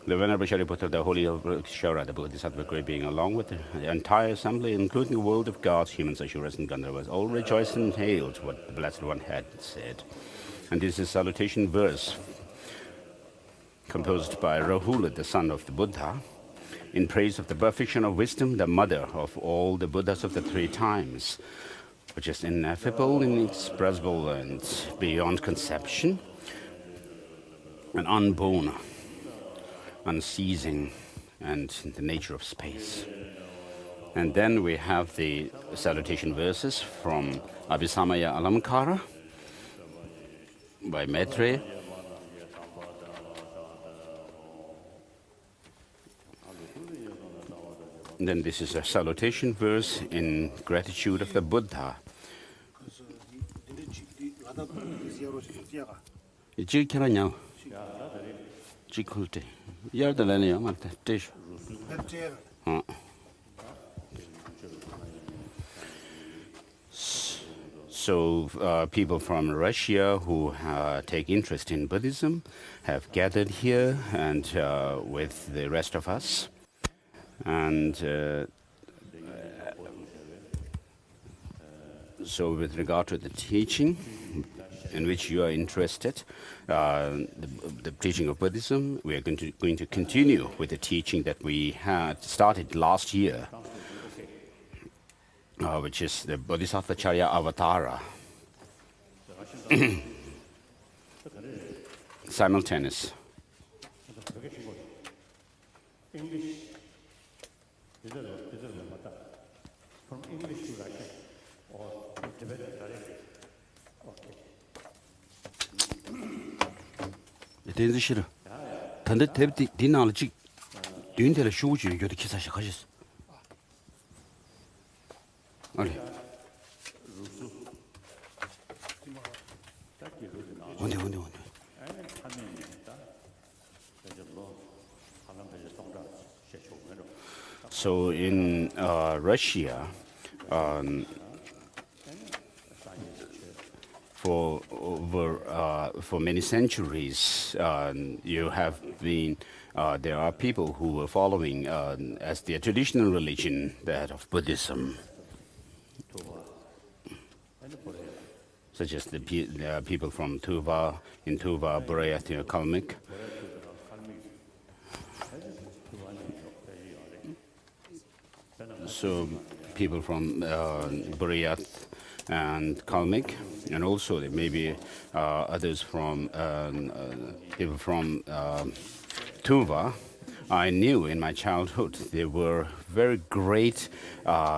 The Venerable Shariputra, the Holy Shara, the Bodhisattva great being, along with the entire assembly, including the world of gods, humans, Asuras, and Gandharvas, all rejoiced and hailed what the Blessed One had said. And this is a salutation verse composed by Rahula, the son of the Buddha, in praise of the perfection of wisdom, the mother of all the Buddhas of the three times, which is ineffable, inexpressible, and beyond conception, and unborn, unceasing, and the nature of space. And then we have the salutation verses from Abhisamaya Alamkara by Maitreya. And then this is a salutation verse in gratitude of the Buddha. So people from Russia who take interest in Buddhism have gathered here and with the rest of us. And so with regard to the teaching in which you are interested, the teaching of Buddhism, we are going to continue with the teaching that we had started last year, which is the Bodhisattva Charya Avatara. Simultaneous. From English to Russian or Tibetan directly. This is 싫어. 근데 네 나올지 뒤인데를 쉬우지 이거도 기사 시작하셨어. 아니. 언제. So in Russia, for many centuries, you have been there are people who were following as their traditional religion that of Buddhism, such as the people from Tuva, in Tuva, Buryatia, Kalmyk. So people from Buryat and Kalmyk, and also there may be others from people from Tuva. I knew in my childhood there were very great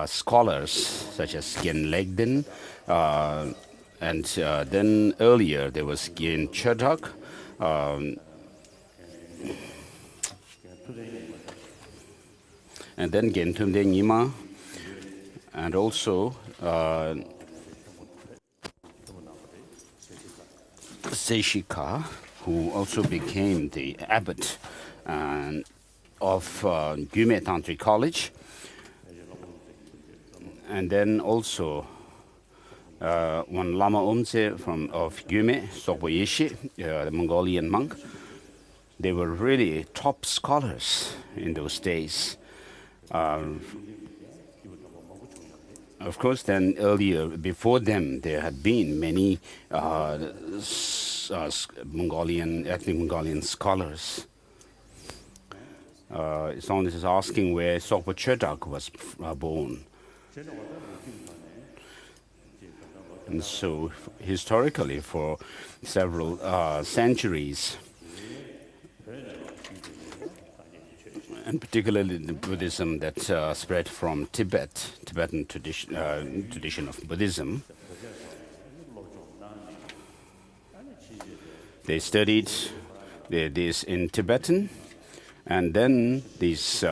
scholars such as Gen Legden, and then earlier there was Gen Chodak. And then Gentumde Nyima, and also Seishika, who also became the abbot of Gyume Tantric College. And then also one Lama Omse of Gyume, Sopo Yeshe, the Mongolian monk. They were really top scholars in those days. Of course, then earlier, before them, there had been many ethnic Mongolian scholars. Someone is asking where Sopo Chodak was born. And so, historically, for several centuries, and particularly the Buddhism that spread from Tibetan tradition of Buddhism. They studied this in Tibetan, and then these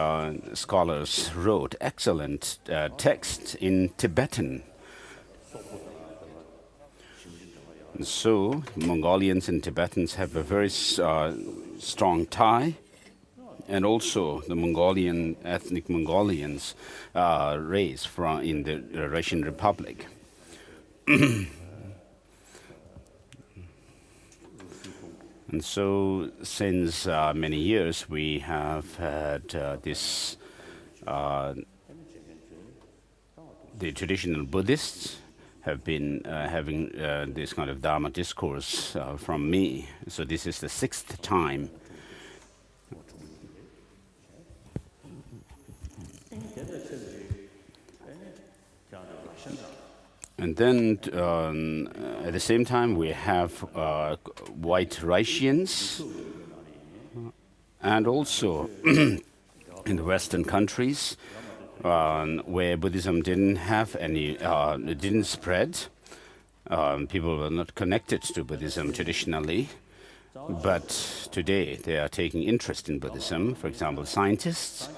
scholars wrote excellent texts in Tibetan. And so Mongolians and Tibetans have a very strong tie. And also the ethnic Mongolians raised in the Russian Republic. And so since many years we have had the traditional Buddhists have been having this kind of Dharma discourse from me. So this is the 6th time. And then at the same time we have white Russians, and also in the Western countries where Buddhism didn't have any, it didn't spread. People were not connected to Buddhism traditionally, but today they are taking interest in Buddhism. For example, scientists,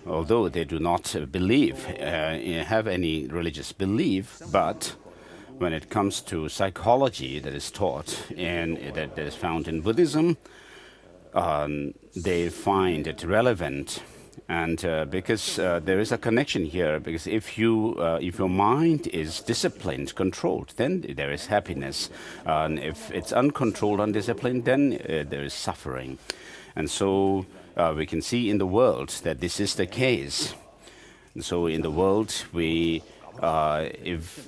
although they do not believe, have any religious belief, but when it comes to psychology that is taught and that is found in Buddhism, they find it relevant. And because there is a connection here, because if your mind is disciplined, controlled, then there is happiness. And if it's uncontrolled, undisciplined, then there is suffering. And so we can see in the world that this is the case. And so in the world, if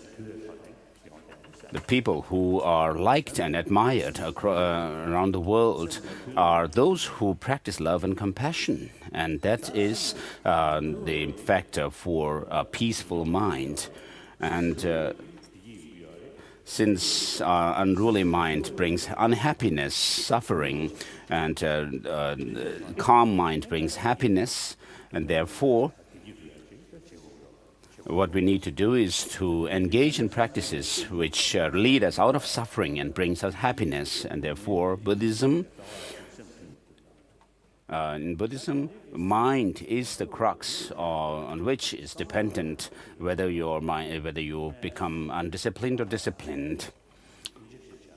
the people who are liked and admired around the world are those who practice love and compassion. And that is the factor for a peaceful mind. And since unruly mind brings unhappiness, suffering, and calm mind brings happiness, and therefore what we need to do is to engage in practices which lead us out of suffering and brings us happiness. And therefore, in Buddhism, mind is the crux on which is dependent whether you become undisciplined or disciplined.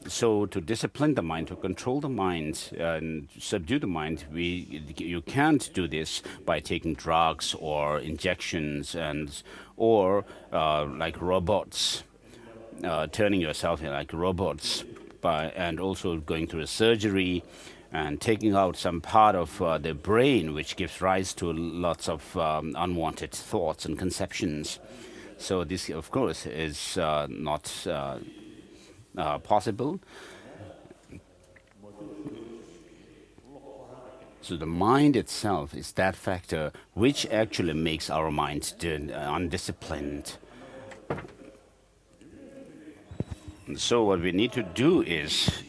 So to discipline the mind, to control the mind and subdue the mind, you can't do this by taking drugs or injections or like robots, turning yourself like robots, and also going through a surgery and taking out some part of the brain which gives rise to lots of unwanted thoughts and conceptions. So this, of course, is not possible. So the mind itself is that factor which actually makes our mind undisciplined. And so what we need to do is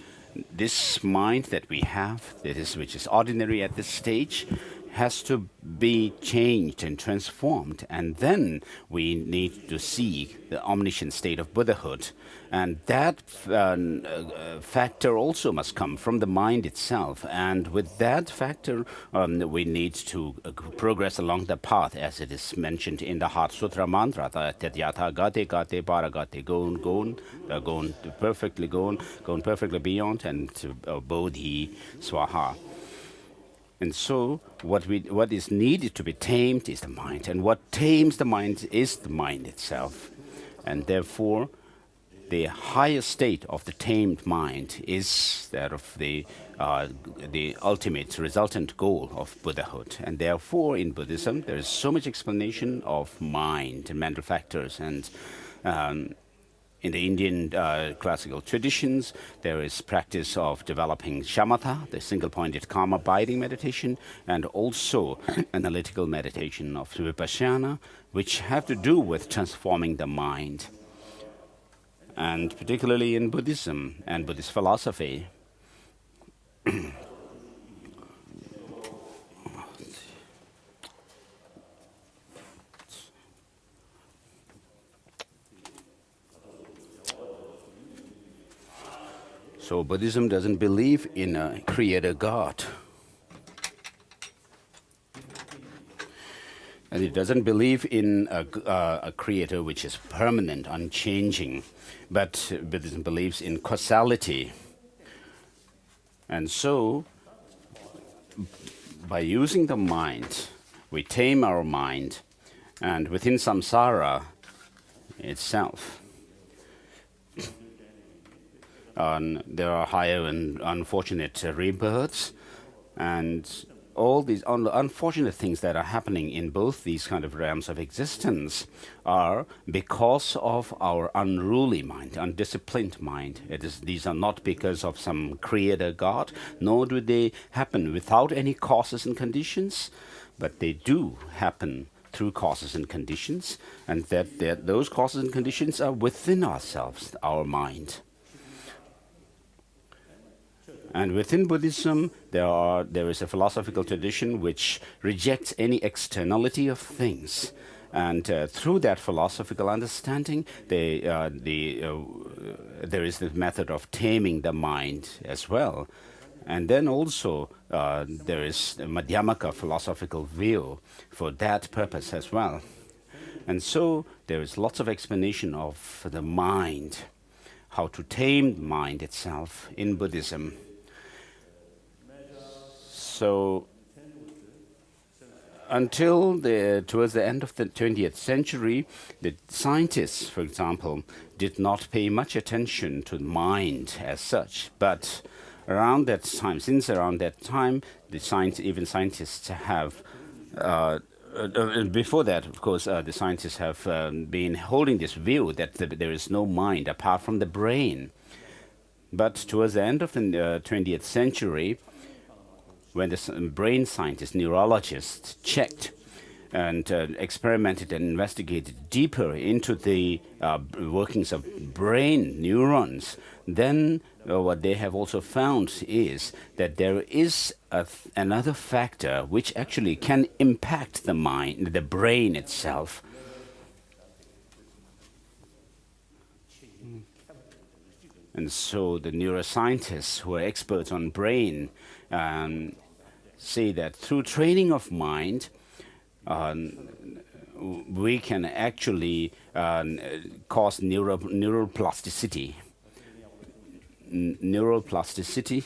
this mind that we have, which is ordinary at this stage, has to be changed and transformed. And then we need to see the omniscient state of Buddhahood. And that factor also must come from the mind itself. And with that factor, we need to progress along the path, as it is mentioned in the Heart Sutra mantra, Tatyatha gate gate paragate, going perfectly beyond, and Bodhi Swaha. And so what is needed to be tamed is the mind. And what tames the mind is the mind itself. And therefore, the highest state of the tamed mind is that of the ultimate resultant goal of Buddhahood. And therefore, in Buddhism, there is so much explanation of mind and mental factors. And in the Indian classical traditions, there is practice of developing shamatha, the single-pointed calm abiding meditation, and also analytical meditation of Vipassana, which have to do with transforming the mind. And particularly in Buddhism and Buddhist philosophy, so Buddhism doesn't believe in a creator God. And it doesn't believe in a creator which is permanent, unchanging. But Buddhism believes in causality. And so, by using the mind, we tame our mind, and within samsara itself, there are higher and unfortunate rebirths, and all these unfortunate things that are happening in both these kind of realms of existence are because of our unruly mind, undisciplined mind. These are not because of some creator God, nor do they happen without any causes and conditions, but they do happen through causes and conditions, and that those causes and conditions are within ourselves, our mind. And within Buddhism, there is a philosophical tradition which rejects any externality of things. And through that philosophical understanding, there is the method of taming the mind as well. And then also there is a Madhyamaka philosophical view for that purpose as well. And so there is lots of explanation of the mind, how to tame the mind itself in Buddhism. So until towards the end of the 20th century, the scientists, for example, did not pay much attention to the mind as such. But around that time, even scientists have, before that, of course, the scientists have been holding this view that there is no mind apart from the brain. But towards the end of the 20th century, when the brain scientists, neurologists checked and experimented and investigated deeper into the workings of brain neurons, then what they have also found is that there is another factor which actually can impact the mind, the brain itself. And so the neuroscientists who are experts on brain say that through training of mind, we can actually cause neural plasticity. Neural plasticity.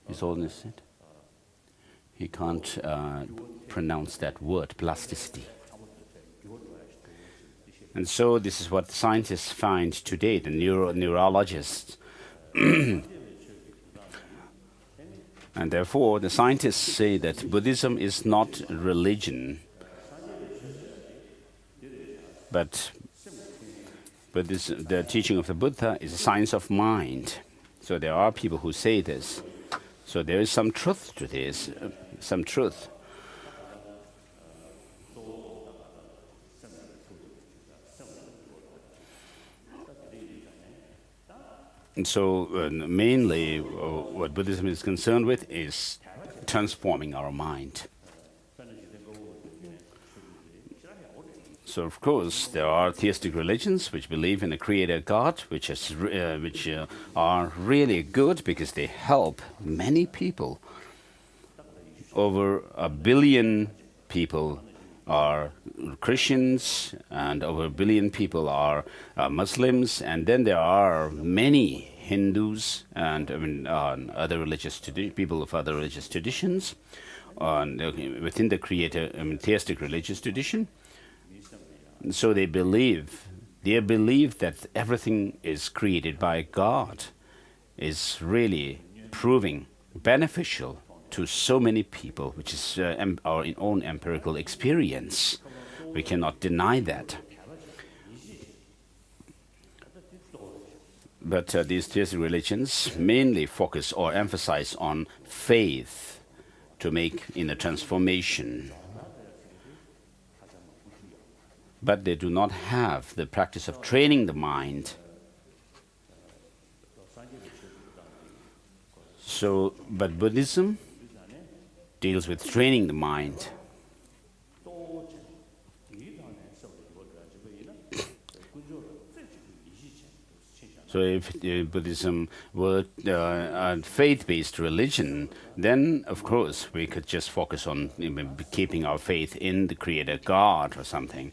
His Holiness said he can't pronounce that word, plasticity. And so this is what scientists find today, the neurologists. And therefore, the scientists say that Buddhism is not religion, but the teaching of the Buddha is a science of mind. So there are people who say this. So there is some truth to this, some truth. And so mainly what Buddhism is concerned with is transforming our mind. So of course there are theistic religions which believe in a creator God, which are really good because they help many people. Over 1 billion people are Christians, and over 1 billion people are Muslims, and then there are many Hindus and other religious people of other religious traditions within the theistic religious tradition. So they believe that everything is created by God is really proving beneficial to so many people, which is our own empirical experience. We cannot deny that. But these theistic religions mainly focus or emphasize on faith to make inner transformation. But they do not have the practice of training the mind. So, but Buddhism deals with training the mind. So if Buddhism were a faith-based religion, then of course we could just focus on keeping our faith in the Creator God or something,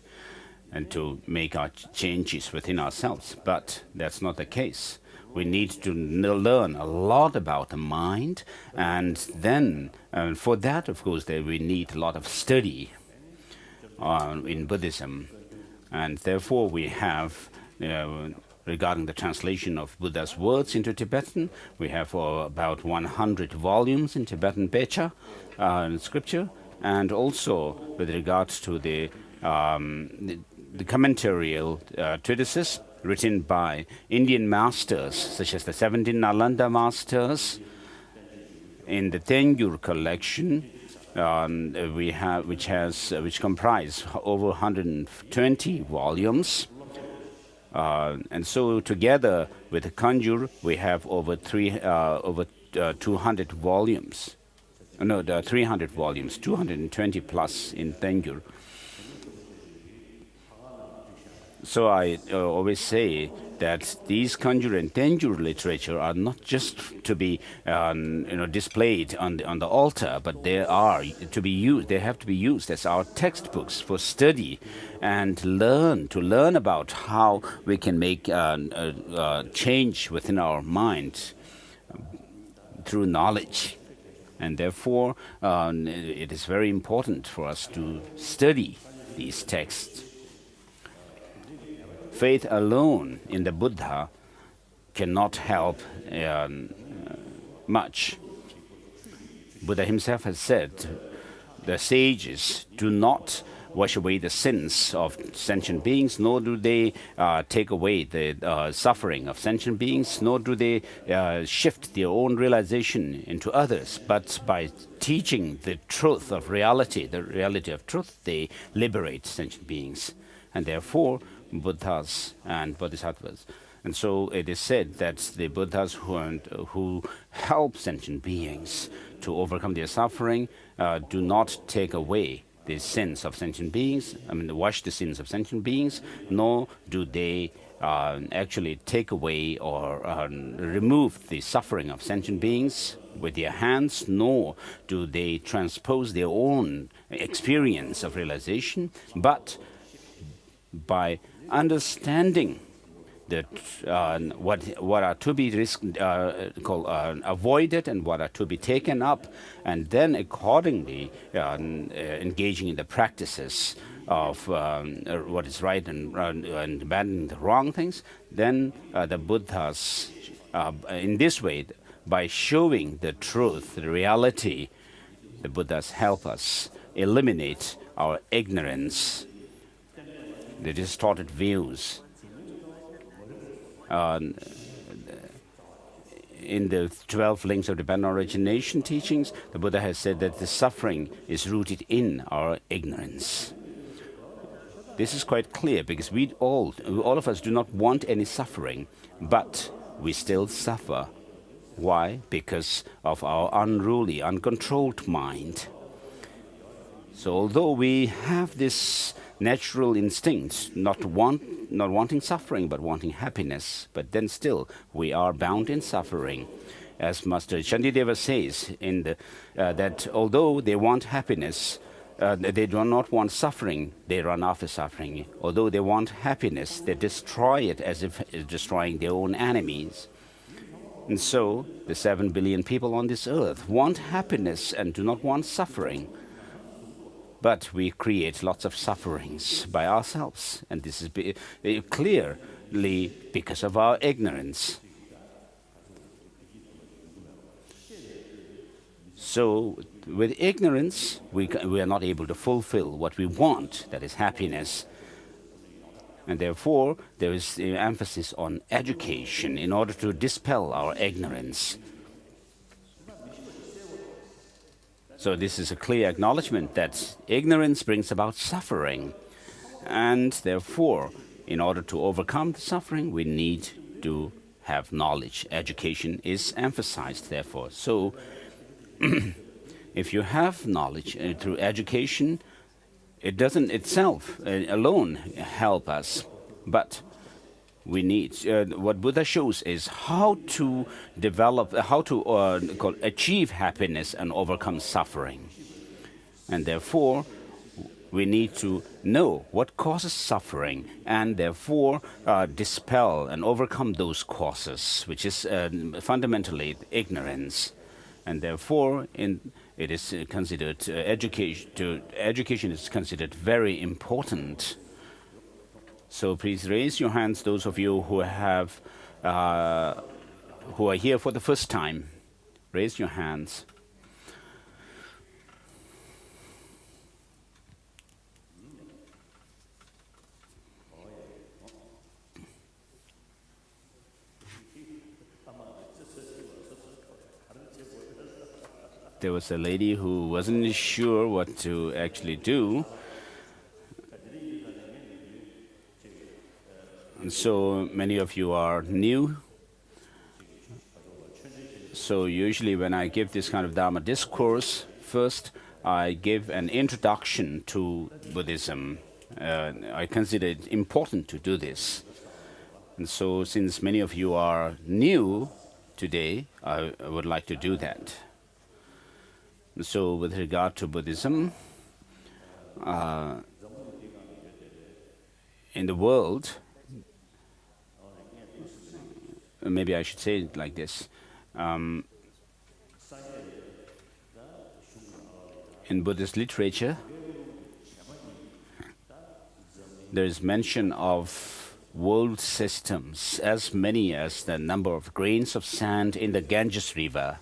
and to make our changes within ourselves. But that's not the case. we need to learn a lot about the mind, and then for that, of course, we need a lot of study in Buddhism. And therefore, we have, regarding the translation of Buddha's words into Tibetan, we have about 100 volumes in Tibetan Pecha scripture, and also with regards to the commentarial treatises written by Indian masters, such as the 17 Nalanda masters. In the Tengyur collection, which comprise over 120 volumes, and so together with the Kanjur, we have over 200 volumes. No, 300 volumes, 220 plus in Tengyur. So I always say that these Kanjur and Tenjur literature are not just to be displayed on the altar, but they are to be used. They have to be used as our textbooks for study and to learn about how we can make change within our mind through knowledge. And therefore, it is very important for us to study these texts. Faith alone in the Buddha cannot help much. Buddha himself has said, the sages do not wash away the sins of sentient beings, nor do they take away the suffering of sentient beings, nor do they shift their own realization into others. But by teaching the truth of reality, the reality of truth, they liberate sentient beings. And therefore, Buddhas and Bodhisattvas. And so it is said that the Buddhas who help sentient beings to overcome their suffering do not take away the sins of sentient beings, wash the sins of sentient beings, nor do they actually take away or remove the suffering of sentient beings with their hands, nor do they transpose their own experience of realization, but by understanding that what are to be avoided and what are to be taken up, and then accordingly engaging in the practices of what is right and abandoning the wrong things, then the Buddhas, in this way, by showing the truth, the reality, the Buddhas help us eliminate our ignorance, the distorted views. In the 12 links of Tibetan origination teachings, the Buddha has said that the suffering is rooted in our ignorance. This is quite clear because all of us do not want any suffering, but we still suffer. Why? Because of our unruly, uncontrolled mind. So although we have this natural instinct, not wanting suffering, but wanting happiness, but then still we are bound in suffering. As Master Shantideva says, that although they want happiness, they do not want suffering, they run after suffering. Although they want happiness, they destroy it as if it's destroying their own enemies. And so the 7 billion people on this earth want happiness and do not want suffering. But we create lots of sufferings by ourselves, and this is clearly because of our ignorance. So with ignorance, we are not able to fulfill what we want, that is happiness. And therefore, there is the emphasis on education in order to dispel our ignorance. So this is a clear acknowledgement that ignorance brings about suffering. And therefore, in order to overcome the suffering, we need to have knowledge. Education is emphasized, therefore. So if you have knowledge through education, it doesn't itself alone help us, but we need what Buddha shows is how to develop, achieve happiness and overcome suffering. And therefore, we need to know what causes suffering and therefore dispel and overcome those causes, which is fundamentally ignorance. And therefore, it is considered education is considered very important. So please raise your hands, those of you who have who are here for the first time. Raise your hands. There was a lady who wasn't sure what to actually do. And so many of you are new. So usually when I give this kind of Dharma discourse, first I give an introduction to Buddhism. I consider it important to do this. And so since many of you are new today, I would like to do that. So with regard to Buddhism, in the world, maybe I should say it like this. In Buddhist literature, there is mention of world systems as many as the number of grains of sand in the Ganges River.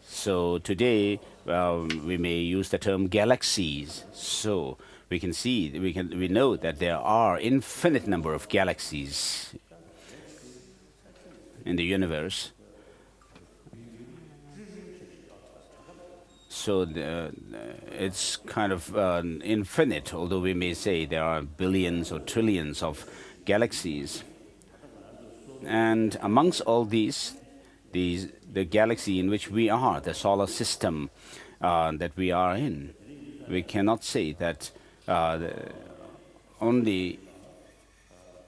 So today we may use the term galaxies. So we can see, we know that there are infinite number of galaxies in the universe. So it's kind of infinite, although we may say there are billions or trillions of galaxies. And amongst all these, the galaxy in which we are, the solar system that we are in, we cannot say that only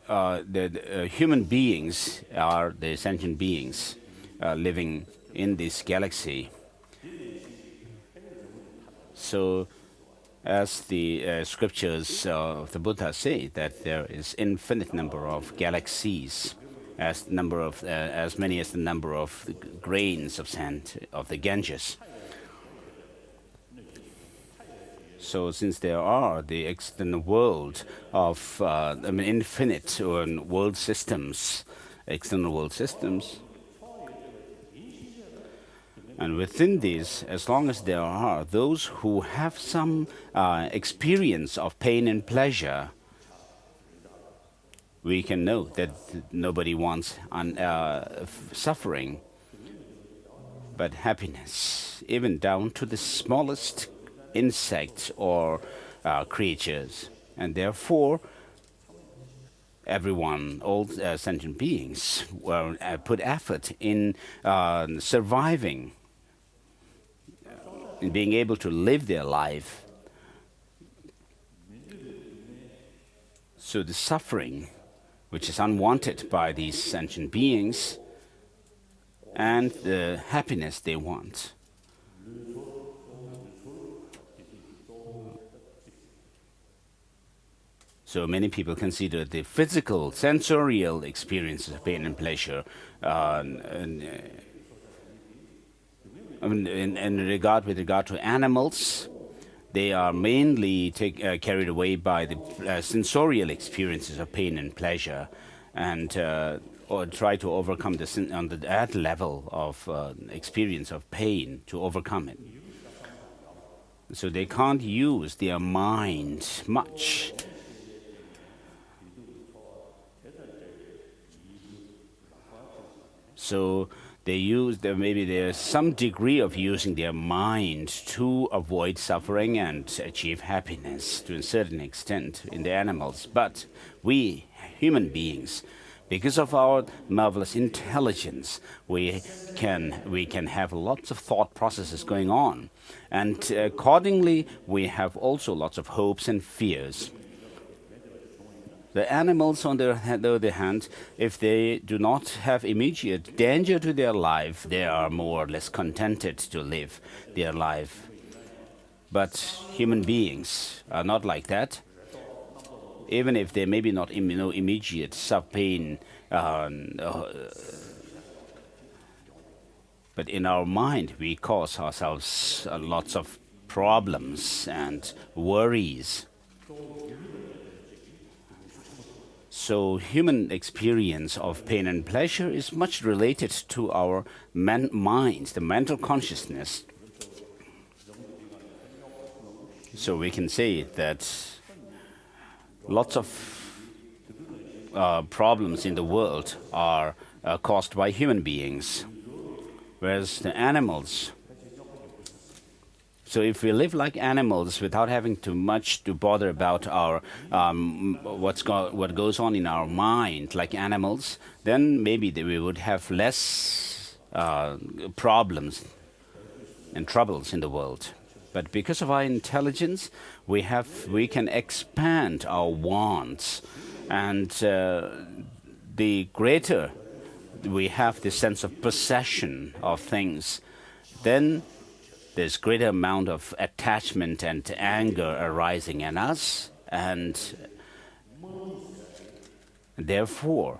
the human beings are the sentient beings living in this galaxy. So, as the scriptures of the Buddha say, that there is infinite number of galaxies, as many as the number of grains of sand of the Ganges. So, since there are the external world of infinite world systems, external world systems. And within these, as long as there are those who have some experience of pain and pleasure, we can know that nobody wants suffering, but happiness, even down to the smallest insects or creatures. And therefore, everyone, all sentient beings, put effort in surviving, in being able to live their life. So the suffering, which is unwanted by these sentient beings, and the happiness they want. So many people consider the physical, sensorial experiences of pain and pleasure with regard to animals. They are mainly carried away by the sensorial experiences of pain and pleasure, and or try to overcome that level of experience of pain to overcome it. So they can't use their mind much. So maybe there's some degree of using their mind to avoid suffering and achieve happiness to a certain extent in the animals. But we, human beings, because of our marvelous intelligence, we can have lots of thought processes going on. And accordingly, we have also lots of hopes and fears. The animals, on the other hand, if they do not have immediate danger to their life, they are more or less contented to live their life. But human beings are not like that. Even if they maybe not immediate self-pain, but in our mind we cause ourselves lots of problems and worries. So human experience of pain and pleasure is much related to our mind, the mental consciousness. So we can say that lots of problems in the world are caused by human beings, whereas the animals. So if we live like animals without having too much to bother about our what goes on in our mind like animals, then maybe we would have less problems and troubles in the world. But because of our intelligence, we can expand our wants, and the greater we have the sense of possession of things, then there's greater amount of attachment and anger arising in us, and therefore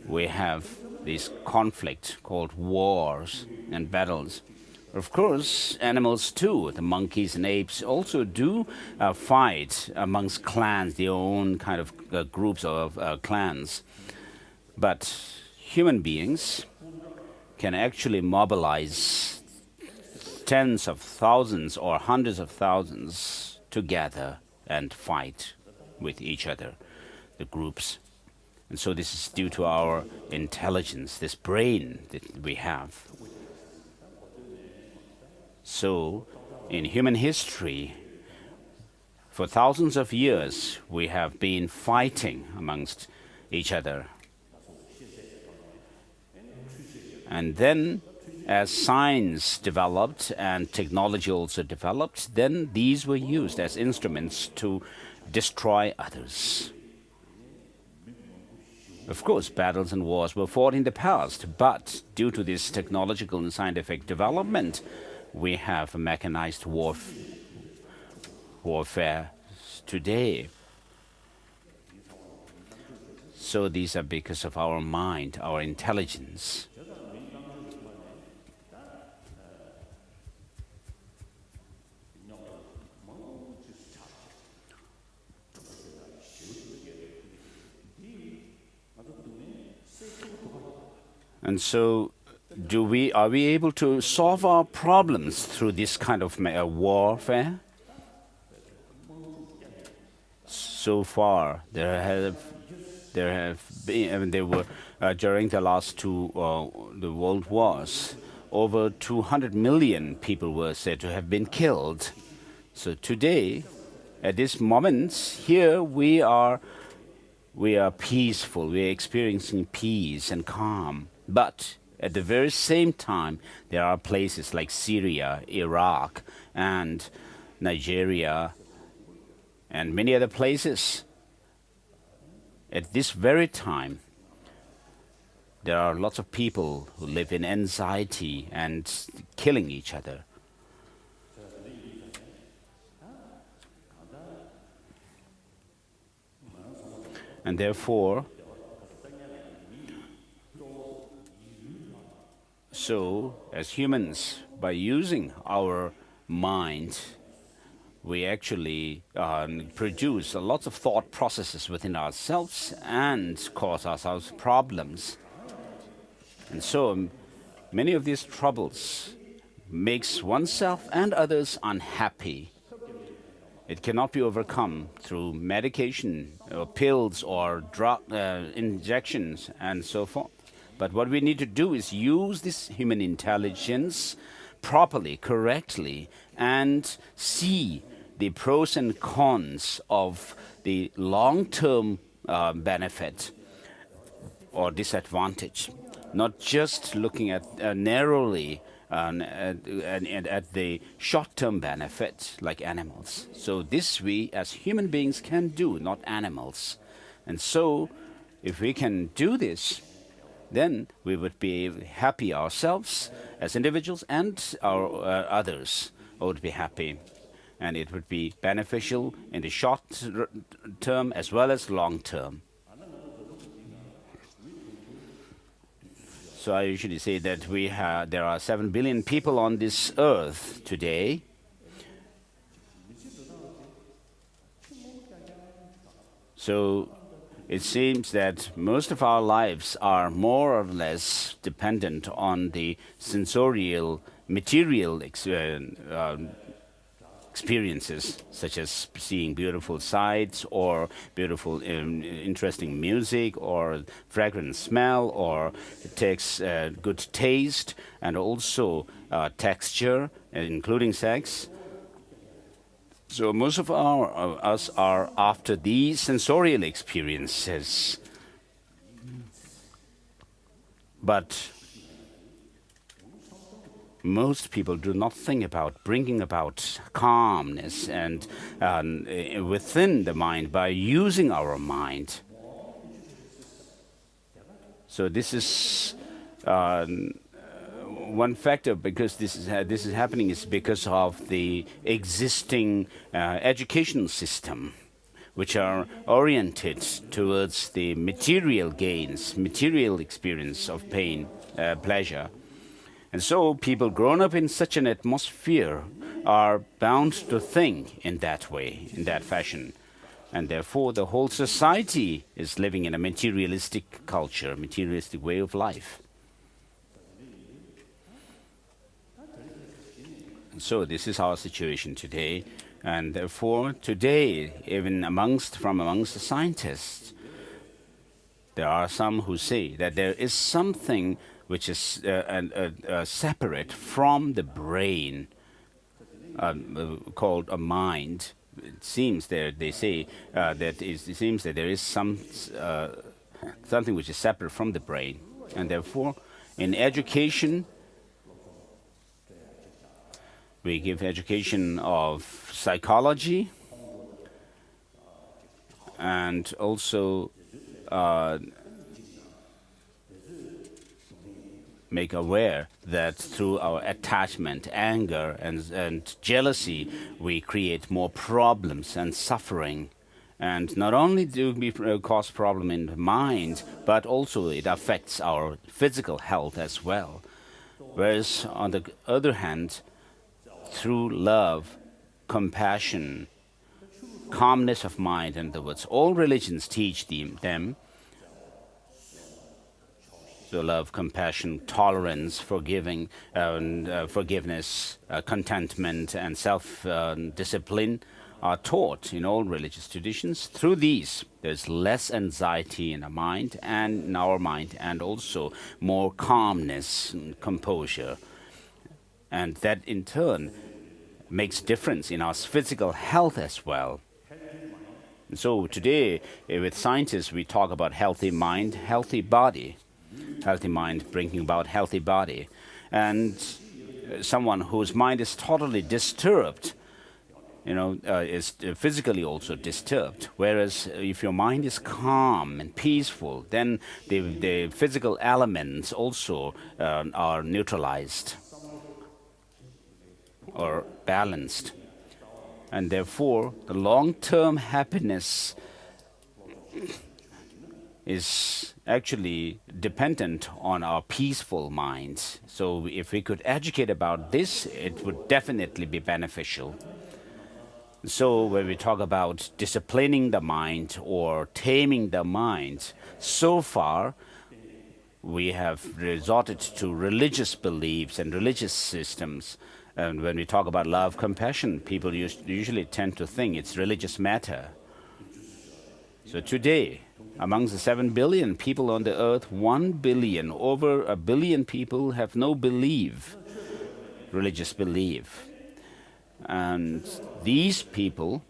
we have this conflict called wars and battles. Of course, animals too, the monkeys and apes also do fight amongst clans, their own kind of groups of clans. But human beings can actually mobilize tens of thousands or hundreds of thousands together and fight with each other, the groups. And so this is due to our intelligence, this brain that we have. So in human history, for thousands of years, we have been fighting amongst each other. And then as science developed and technology also developed, then these were used as instruments to destroy others. Of course, battles and wars were fought in the past, but due to this technological and scientific development, we have mechanized warfare today. So these are because of our mind, our intelligence. And so are we able to solve our problems through this kind of warfare? So far, there were during the last two the world wars, over 200 million people were said to have been killed. So today, at this moment, here we are peaceful. We are experiencing peace and calm. But at the very same time, there are places like Syria, Iraq, and Nigeria, and many other places. At this very time, there are lots of people who live in anxiety and killing each other. And therefore, so as humans, by using our mind, we actually produce lots of thought processes within ourselves and cause ourselves problems. And so many of these troubles makes oneself and others unhappy. It cannot be overcome through medication or pills or drug injections and so forth. But what we need to do is use this human intelligence properly, correctly, and see the pros and cons of the long-term benefit or disadvantage, not just looking at narrowly at the short-term benefit like animals. So this we as human beings can do, not animals. And so if we can do this, then we would be happy ourselves as individuals, and our others would be happy. and it would be beneficial in the short term as well as long term. So I usually say that there are 7 billion people on this earth today. So it seems that most of our lives are more or less dependent on the sensorial, material experiences, such as seeing beautiful sights or beautiful, interesting music or fragrant smell, or it takes good taste and also texture, including sex. So most of us are after these sensorial experiences. But most people do not think about bringing about calmness and within the mind by using our mind. So this is one factor, because this is happening, is because of the existing education system, which are oriented towards the material gains, material experience of pain, pleasure. And so people grown up in such an atmosphere are bound to think in that way, in that fashion. And therefore the whole society is living in a materialistic culture, materialistic way of life. So this is our situation today, and therefore today, even from amongst the scientists, there are some who say that there is something which is separate from the brain, called a mind. It seems they say it seems that there is something which is separate from the brain, and therefore in education, we give education of psychology and also make aware that through our attachment, anger, and jealousy, we create more problems and suffering. And not only do we cause problem in the mind, but also it affects our physical health as well. Whereas on the other hand, through love, compassion, calmness of mind, in other words, all religions teach them. So love, compassion, tolerance, forgiving, forgiveness, contentment, and self-discipline are taught in all religious traditions. Through these, there's less anxiety in the mind and in our mind, and also more calmness and composure. And that in turn makes difference in our physical health as well. And so today, with scientists, we talk about healthy mind, healthy body. Healthy mind bringing about healthy body. And someone whose mind is totally disturbed, is physically also disturbed. Whereas if your mind is calm and peaceful, then the physical elements also are neutralized or balanced. And therefore, the long-term happiness is actually dependent on our peaceful minds. So if we could educate about this, it would definitely be beneficial. So when we talk about disciplining the mind or taming the mind, so far we have resorted to religious beliefs and religious systems. And when we talk about love, compassion, people usually tend to think it's religious matter. So today, amongst the 7 billion people on the earth, 1 billion, over 1 billion people have no belief, religious belief. And these people,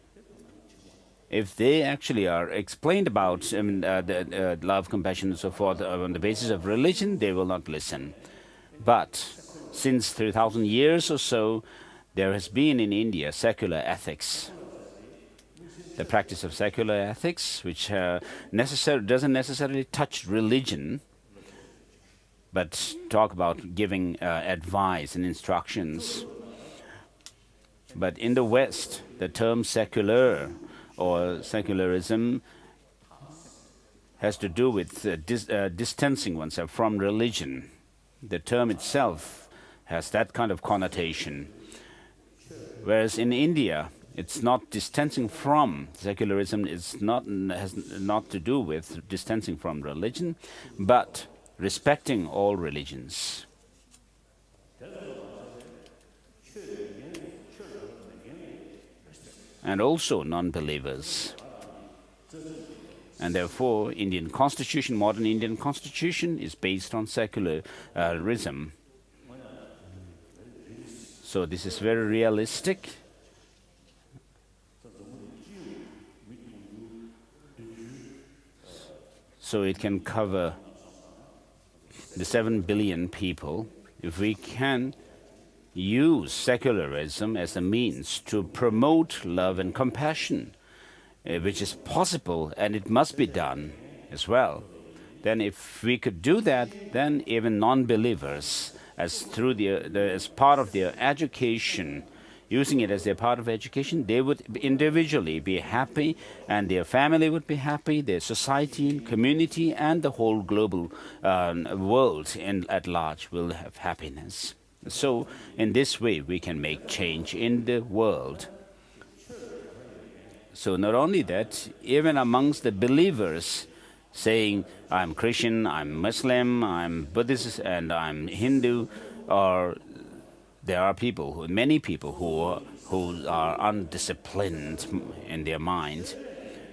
if they actually are explained about the love, compassion, and so forth on the basis of religion, they will not listen. But since 3,000 years or so, there has been in India secular ethics. The practice of secular ethics, which doesn't necessarily touch religion, but talk about giving advice and instructions. But in the West, the term secular or secularism has to do with distancing oneself from religion. The term itself has that kind of connotation. Whereas in India, it's not distancing from. Secularism has not to do with distancing from religion, but respecting all religions. And also non-believers. And therefore, Indian constitution, modern Indian constitution, is based on secularism. So this is very realistic. So it can cover the 7 billion people. If we can use secularism as a means to promote love and compassion, which is possible and it must be done as well, then if we could do that, then even non-believers, as part of their education, using it as their part of education, they would individually be happy, and their family would be happy, their society and community and the whole global world at large will have happiness. So in this way, we can make change in the world. So not only that, even amongst the believers, saying, I'm Christian, I'm Muslim, I'm Buddhist, and I'm Hindu, or there are people, many people who are undisciplined in their mind.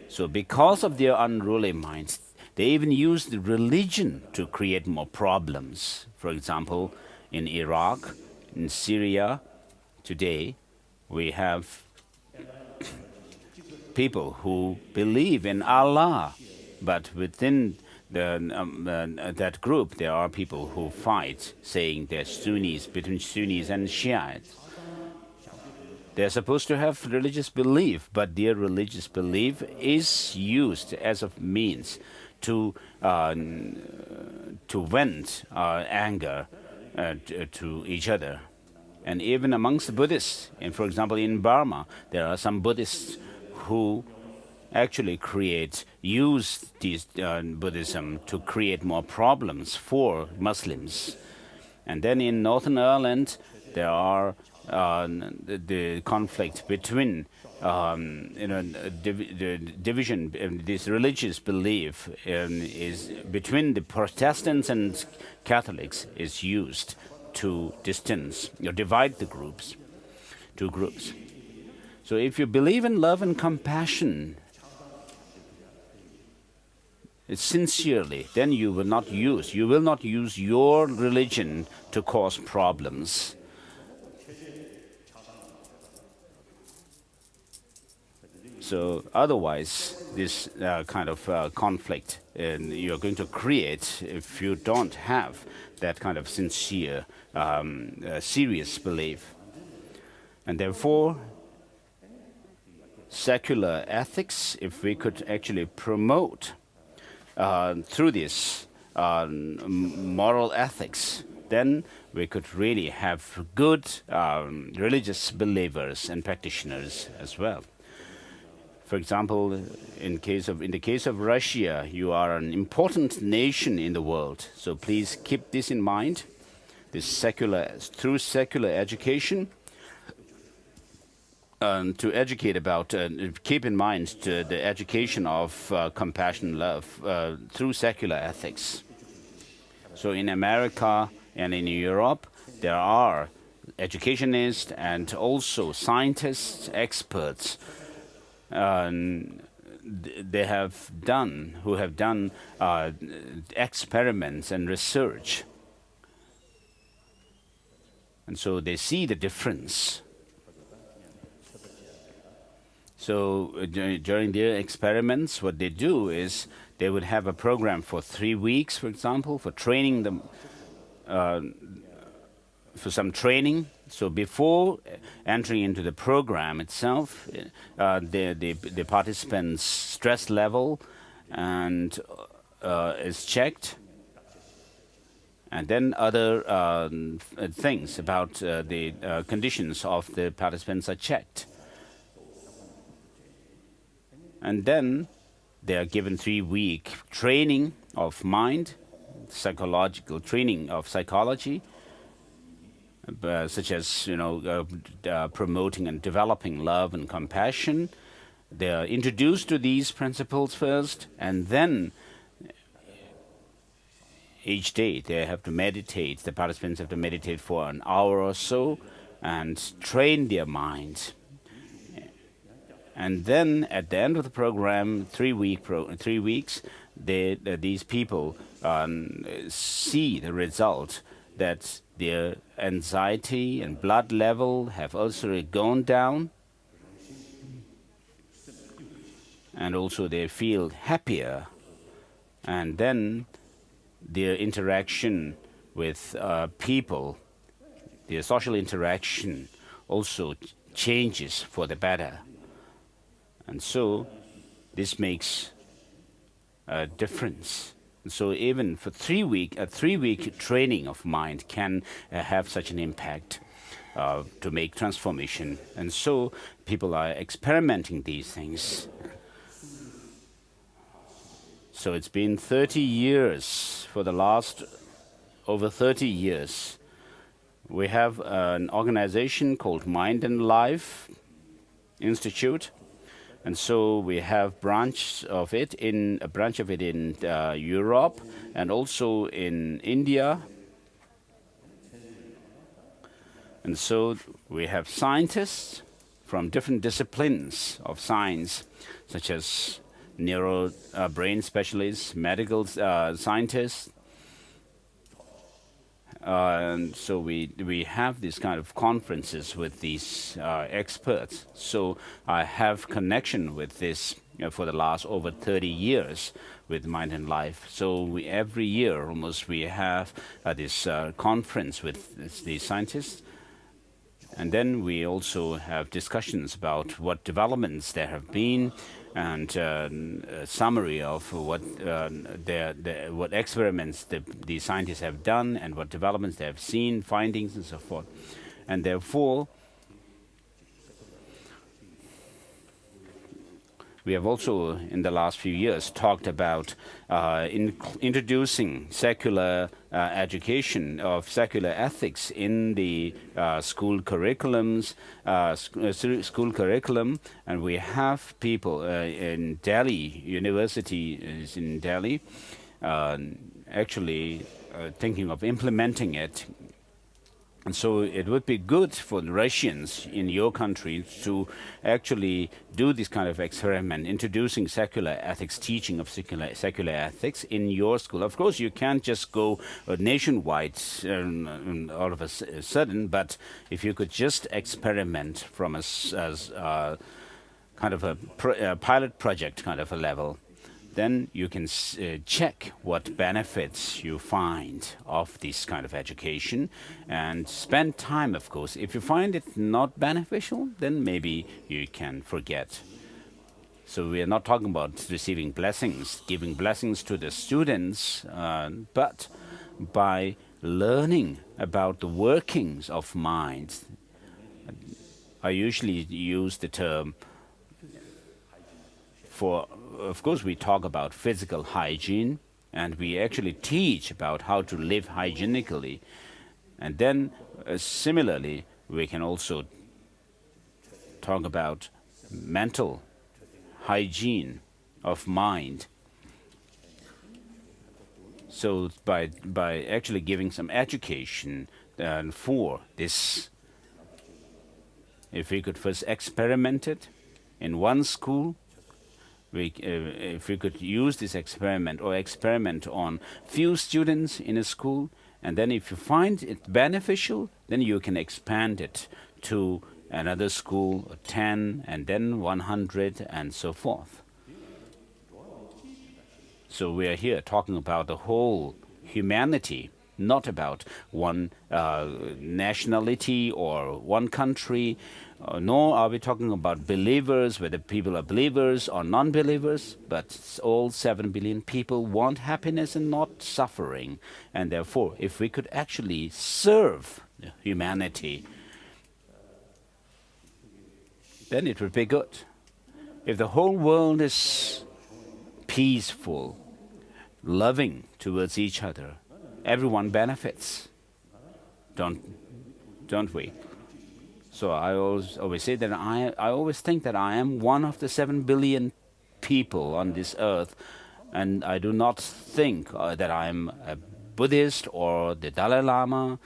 So because of their unruly minds, they even use the religion to create more problems. For example, in Iraq, in Syria, today, we have people who believe in Allah, but within that group, there are people who fight, saying they're Sunnis, between Sunnis and Shiites. They're supposed to have religious belief, but their religious belief is used as a means to vent anger to each other. And even amongst the Buddhists, and for example in Burma, there are some Buddhists who actually use this Buddhism to create more problems for Muslims. And then in Northern Ireland, there are the conflict between the division, this religious belief is between the Protestants and Catholics is used to distance or divide the two groups. So if you believe in love and compassion sincerely, then you will not use your religion to cause problems. So otherwise, this kind of conflict you're going to create if you don't have that kind of sincere, serious belief. And therefore, secular ethics, if we could actually promote through this moral ethics, then we could really have good religious believers and practitioners as well. For example, in the case of Russia, you are an important nation in the world. So please keep this in mind. Through secular education, to educate about, keep in mind the education of compassion, love through secular ethics. So in America and in Europe, there are educationists and also scientists, experts. They have done experiments and research, and so they see the difference. So during their experiments, what they do is they would have a program for 3 weeks, for example, for training them, for some training. So before entering into the program itself, the participants' stress level and is checked, And then other things about the conditions of the participants are checked. And then they are given 3-week training of mind, psychological training of psychology, such as promoting and developing love and compassion. They are introduced to these principles first, and then each day they have to meditate. The participants have to meditate for an hour or so and train their mind. And then at the end of the program, 3 weeks, these people see the result that their anxiety and blood level have also gone down. And also they feel happier. And then their interaction with people, their social interaction also changes for the better. And so this makes a difference. So even for 3 week, a 3-week training of mind can have such an impact to make transformation. And so people are experimenting these things. So it's been 30 years, for the last over 30 years. We have an organization called Mind and Life Institute. And so we have a branch of it in Europe and also in India. And so we have scientists from different disciplines of science, such as brain specialists, medical scientists. And so we have these kind of conferences with these experts. So I have connection with this for the last over 30 years with Mind and Life. So every year almost we have this conference with these scientists. And then we also have discussions about what developments there have been, and a summary of what experiments the scientists have done and what developments they have seen, findings and so forth. And therefore, we have also, in the last few years, talked about introducing secular education of secular ethics in the school curriculum. And we have people in Delhi, University is in Delhi, actually thinking of implementing it. And so it would be good for the Russians in your country to actually do this kind of experiment, introducing secular ethics, teaching of secular ethics in your school. Of course, you can't just go nationwide all of a sudden, but if you could just experiment from as kind of a pilot project kind of a level, then you can check what benefits you find of this kind of education and spend time, of course. If you find it not beneficial, then maybe you can forget. So we are not talking about receiving blessings, giving blessings to the students, but by learning about the workings of mind. I usually use the term of course, we talk about physical hygiene, and we actually teach about how to live hygienically. And then, similarly, we can also talk about mental hygiene of mind. So by actually giving some education for this, if we could first experiment it in one school, if we could use this experiment or experiment on few students in a school, and then if you find it beneficial, then you can expand it to another school, 10, and then 100, and so forth. So we are here talking about the whole humanity, not about one nationality or one country, nor are we talking about believers, whether people are believers or non-believers, but all 7 billion people want happiness and not suffering. And therefore, if we could actually serve humanity, then it would be good. If the whole world is peaceful, loving towards each other, everyone benefits, don't we? So I always say that I always think that I am one of the 7 billion people on this earth, and I do not think that I am a Buddhist or the Dalai Lama.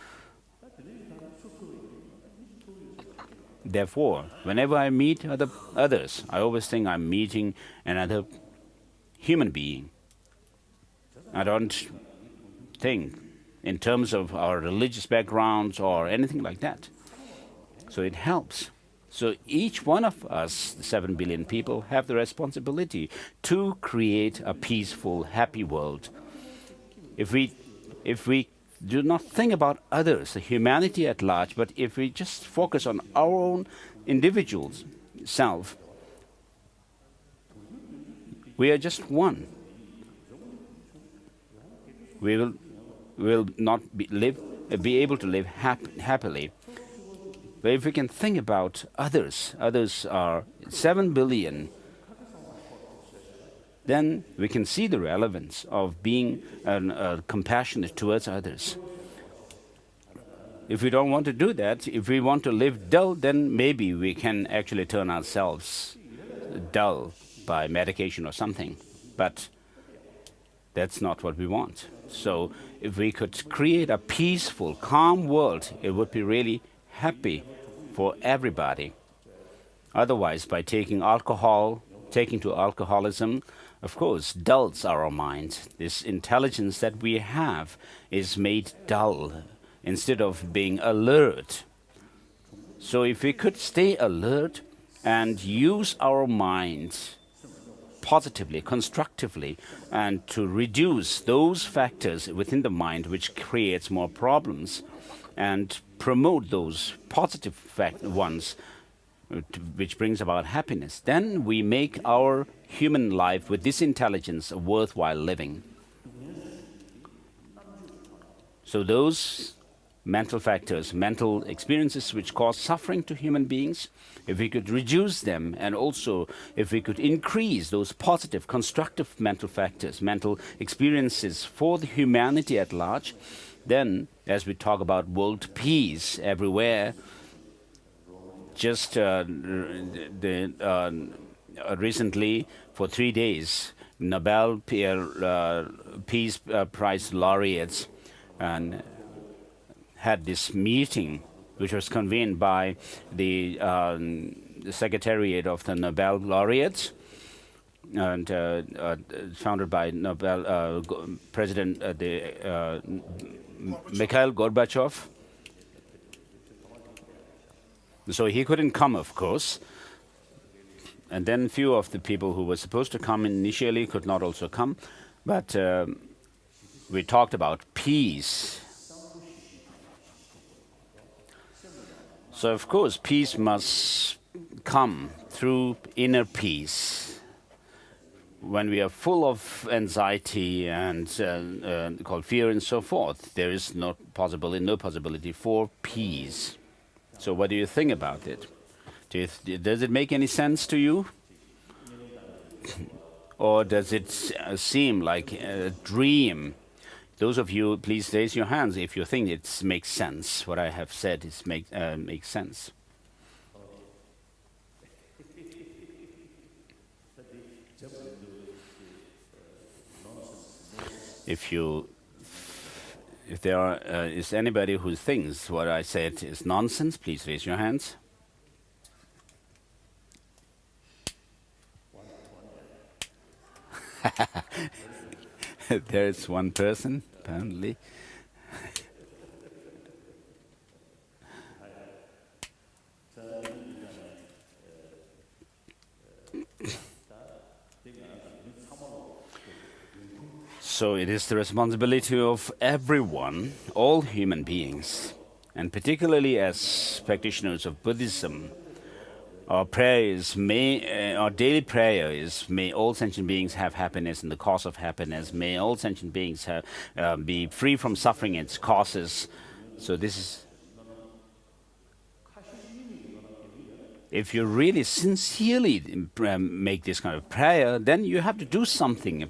Therefore, whenever I meet others, I always think I'm meeting another human being. I don't think in terms of our religious backgrounds or anything like that. So it helps. So each one of us, the 7 billion people, have the responsibility to create a peaceful, happy world. If we do not think about others, the humanity at large, but if we just focus on our own individual self, we are just one. We will not be able to live happily. But if we can think about others are 7 billion, then we can see the relevance of being compassionate towards others. If we don't want to do that, if we want to live dull, then maybe we can actually turn ourselves dull by medication or something. But that's not what we want. So if we could create a peaceful, calm world, it would be really happy for everybody. Otherwise, by taking to alcoholism, of course, dulls our mind. This intelligence that we have is made dull instead of being alert. So if we could stay alert and use our minds positively, constructively, and to reduce those factors within the mind which creates more problems, and promote those positive ones which brings about happiness, then we make our human life with this intelligence a worthwhile living. So those mental factors, mental experiences which cause suffering to human beings, if we could reduce them, and also if we could increase those positive, constructive mental factors, mental experiences for the humanity at large, then, as we talk about world peace everywhere, just recently, for 3 days, Nobel Peace Prize laureates had this meeting, which was convened by the Secretariat of the Nobel laureates, and founded by Nobel President Mikhail Gorbachev. So he couldn't come, of course. And then few of the people who were supposed to come initially could not also come. But we talked about peace. So, of course, peace must come through inner peace. When we are full of anxiety and called fear and so forth, there is no possibility for peace. So what do you think about it? Does it make any sense to you? Or does it seem like a dream? Those of you, please raise your hands if you think it makes sense. What I have said makes sense. If there is anybody who thinks what I said is nonsense, please raise your hands. There is one person, apparently. So it is the responsibility of everyone, all human beings, and particularly as practitioners of Buddhism, our our daily prayer is, may all sentient beings have happiness in the cause of happiness. May all sentient beings be free from suffering its causes. So this is, if you really sincerely make this kind of prayer, then you have to do something.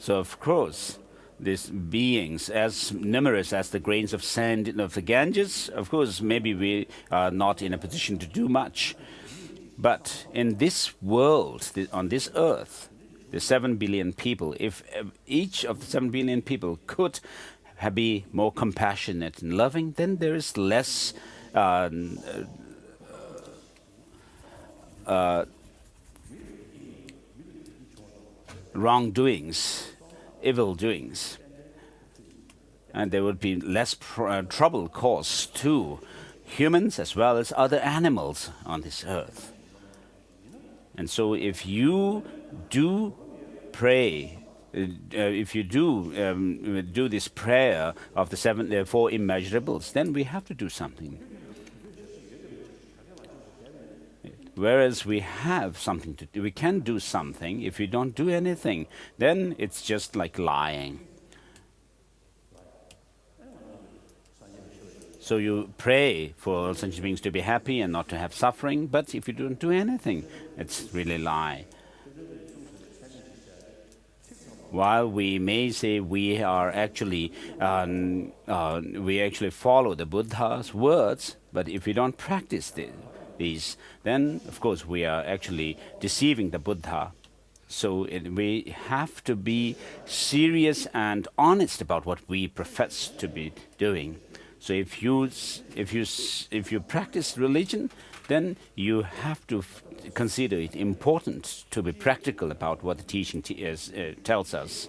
So of course, these beings, as numerous as the grains of sand of the Ganges, of course, maybe we are not in a position to do much. But in this world, on this earth, the 7 billion people, if each of the 7 billion people could be more compassionate and loving, then there is less wrongdoings, evil doings, and there would be less trouble caused to humans as well as other animals on this earth. And so if you do pray, if you do this prayer of the four immeasurables, then we have to do something. Whereas we have something to do, we can do something. If we don't do anything, then it's just like lying. So you pray for sentient beings to be happy and not to have suffering, but if you don't do anything, it's really lie. While we may say we are actually follow the Buddha's words, but if we don't practice these, then of course we are actually deceiving the Buddha. So we have to be serious and honest about what we profess to be doing. So if you practice religion, then you have to consider it important to be practical about what the teaching tells us.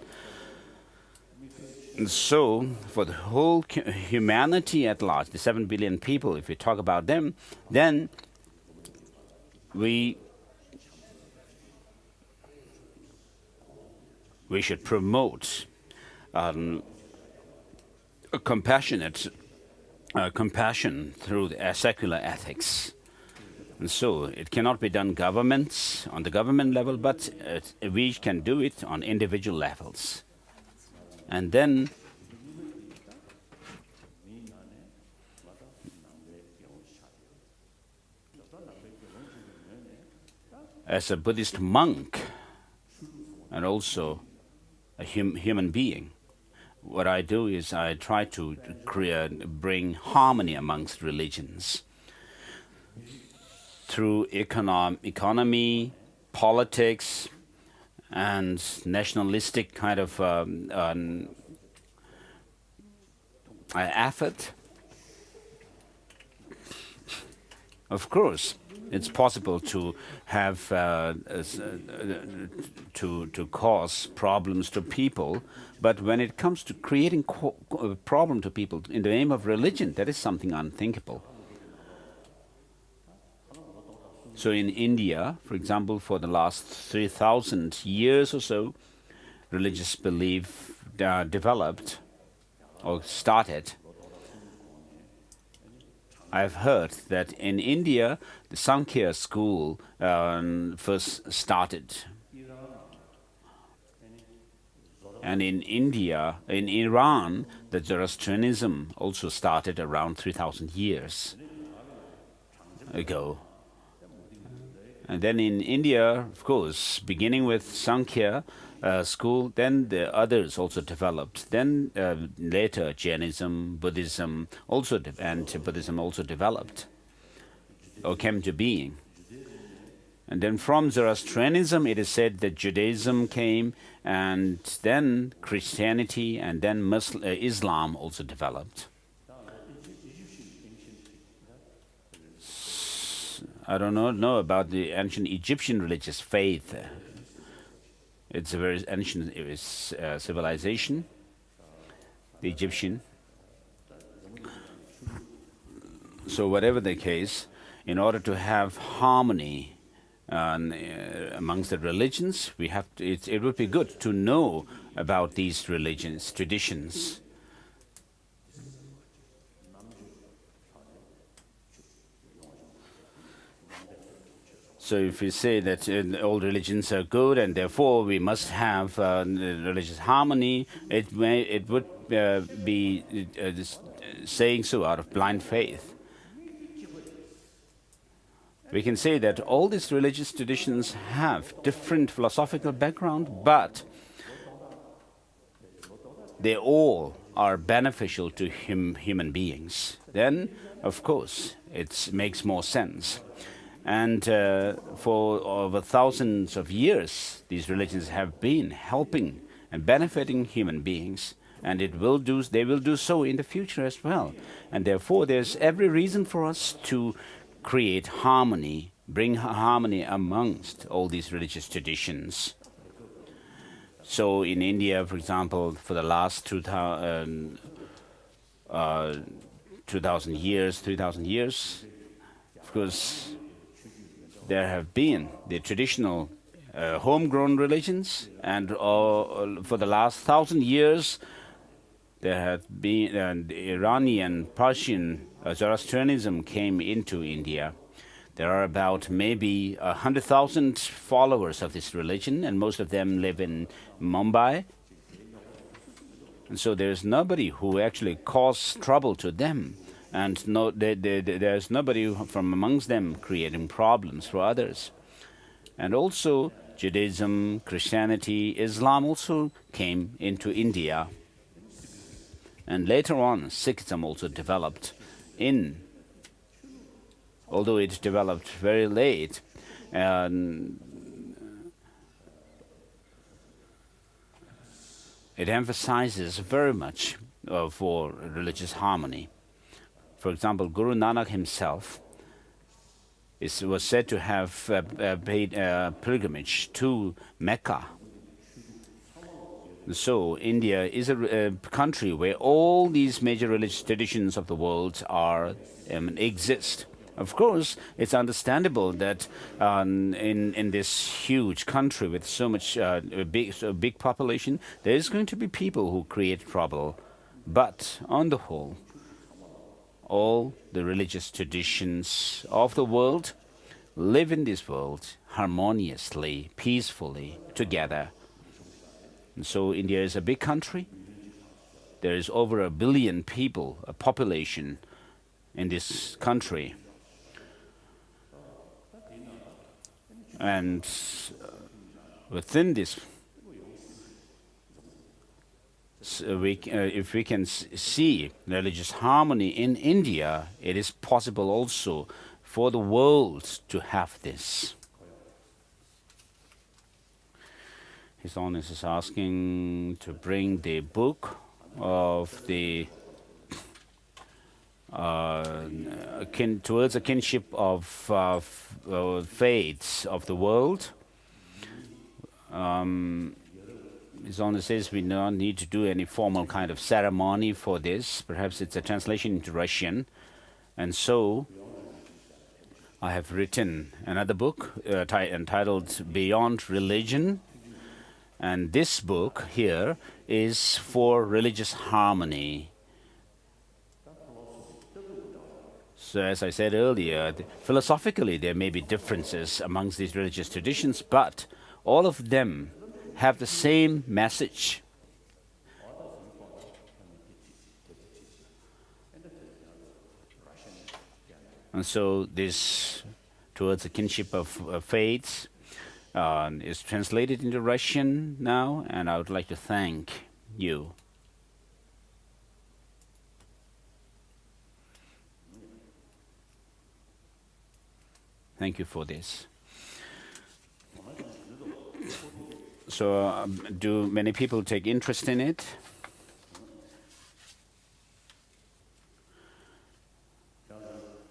And so, for the whole humanity at large, the 7 billion people, if we talk about them, then we should promote a compassionate compassion through secular ethics. And so it cannot be done on the government level, but we can do it on individual levels. And then as a Buddhist monk and also a human being, what I do is I try to bring harmony amongst religions through economy, politics, and nationalistic kind of effort. Of course, it's possible to have to cause problems to people, but when it comes to creating a problem to people in the name of religion, that is something unthinkable. So in India, for example, for the last 3,000 years or so, religious belief developed or started. I've heard that in India, the Sankhya school first started. And in Iran, the Zoroastrianism also started around 3,000 years ago. And then in India, of course, beginning with Sankhya school, then the others also developed. Then later Jainism, Buddhism and Buddhism also developed or came to being. And then from Zoroastrianism, it is said that Judaism came, and then Christianity, and then Islam also developed. I don't know about the ancient Egyptian religious faith. It's a very ancient civilization, the Egyptian. So whatever the case, in order to have harmony amongst the religions. We have to, it would be good to know about these religions, traditions. So if we say that all religions are good and therefore we must have religious harmony, it would be saying so out of blind faith. We can say that all these religious traditions have different philosophical background, but they all are beneficial to human beings. Then, of course, it makes more sense. And for over thousands of years, these religions have been helping and benefiting human beings, and they will do so in the future as well. And therefore, there's every reason for us to create harmony, bring harmony amongst all these religious traditions. So in India, for example, for the last 2,000 years, 3,000 years, of course, there have been the traditional homegrown religions, and for the last 1,000 years, there have been the Iranian, Persian, Zoroastrianism came into India. There are about maybe 100,000 followers of this religion, and most of them live in Mumbai. And so there's nobody who actually caused trouble to them. And there's nobody from amongst them creating problems for others. And also, Judaism, Christianity, Islam also came into India. And later on, Sikhism also developed although it developed very late. And it emphasizes very much for religious harmony. For example, Guru Nanak himself was said to have paid a pilgrimage to Mecca. So India is a country where all these major religious traditions of the world exist. Of course, it's understandable that in this huge country with so much big population, there is going to be people who create trouble. But on the whole, all the religious traditions of the world live in this world harmoniously, peacefully, together. And so India is a big country. There is over 1 billion people, a population in this country. And within this, if we can see religious harmony in India, it is possible also for the world to have this. His Holiness is asking to bring the book of the towards a kinship of faiths of the world. His Holiness says we don't need to do any formal kind of ceremony for this. Perhaps it's a translation into Russian. And so I have written another book entitled Beyond Religion. And this book here is for religious harmony. So as I said earlier, philosophically there may be differences amongst these religious traditions, but all of them have the same message. And so this, towards the kinship of faiths, is translated into Russian now, and I would like to thank you. Thank you for this. So, do many people take interest in it?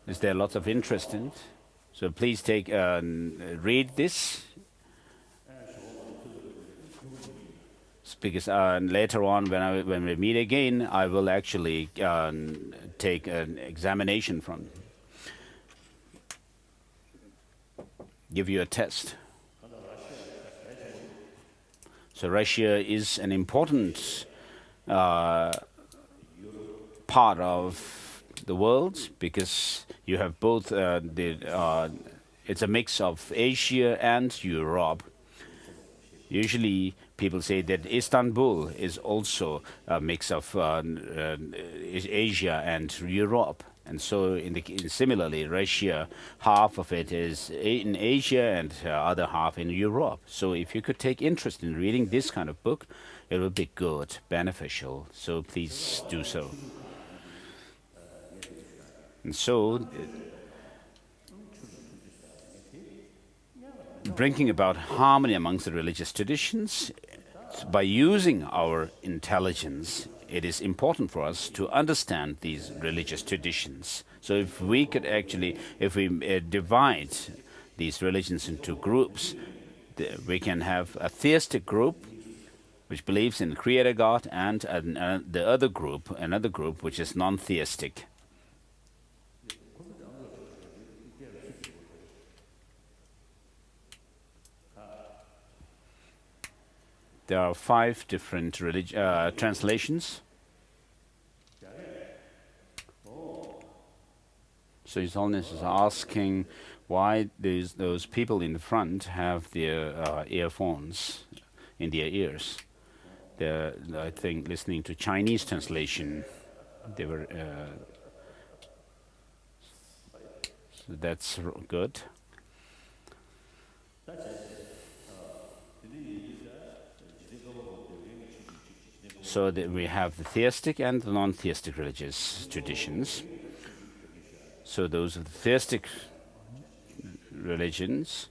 Is there lots of interest in it? So please read this. Because later on, when we meet again, I will actually take an examination from you. give you a test. So Russia is an important part of the world because you have both it's a mix of Asia and Europe. Usually people say that Istanbul is also a mix of Asia and Europe. And so similarly, Russia, half of it is in Asia and other half in Europe. So if you could take interest in reading this kind of book, it would be good, beneficial. So please do so. And so bringing about harmony amongst the religious traditions, by using our intelligence, it is important for us to understand these religious traditions. So if we could actually, if we divide these religions into groups, we can have a theistic group which believes in the creator God, and the other group, another group which is non-theistic. There are 5 different translations. So His Holiness is asking why those people in the front have their earphones in their ears. They're, I think, listening to Chinese translation. They were. So that's good. So that we have the theistic and the non-theistic religious traditions. So those of the theistic religions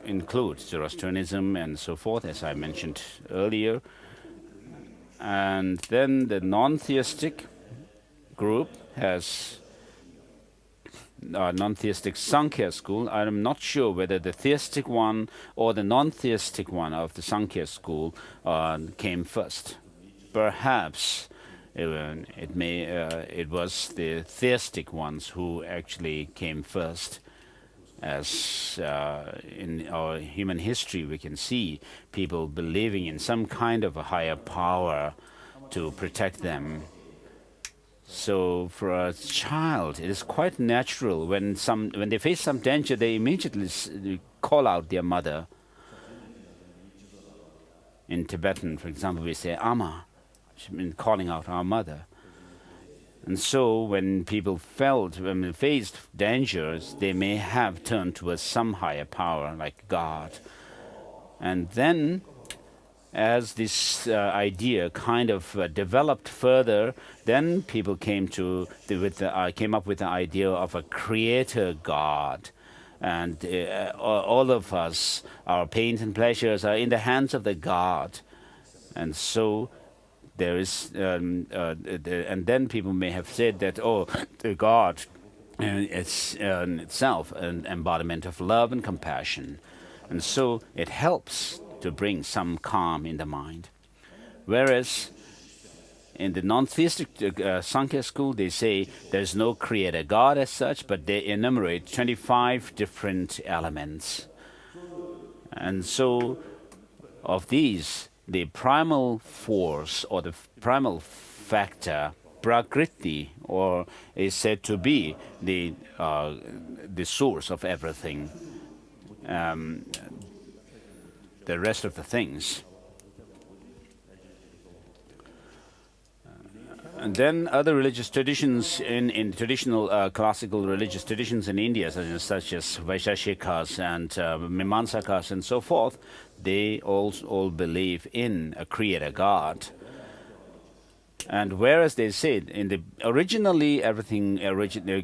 include Zoroastrianism and so forth, as I mentioned earlier. And then the non-theistic group has non-theistic Sankhya school. I'm not sure whether the theistic one or the non-theistic one of the Sankhya school came first. Perhaps it was the theistic ones who actually came first. As in our human history, we can see people believing in some kind of a higher power to protect them. So for a child, it is quite natural when they face some danger, they immediately call out their mother. In Tibetan, for example, we say "Ama," calling out our mother. And so when people when they faced dangers, they may have turned towards some higher power, like God. And then, as this idea kind of developed further, then people came up with the idea of a creator God. And all of us, our pains and pleasures are in the hands of the God. And so there is, and then people may have said that, the God is in itself an embodiment of love and compassion. And so it helps to bring some calm in the mind. Whereas in the non-theistic Sankhya school, they say there's no creator God as such, but they enumerate 25 different elements. And so of these, the primal force or the primal factor, Prakriti, or is said to be the source of everything. The rest of the things. And then other religious traditions in traditional classical religious traditions in India, such as Vaisheshikas and Mimamsakas and so forth, they all believe in a creator God. And whereas they said originally everything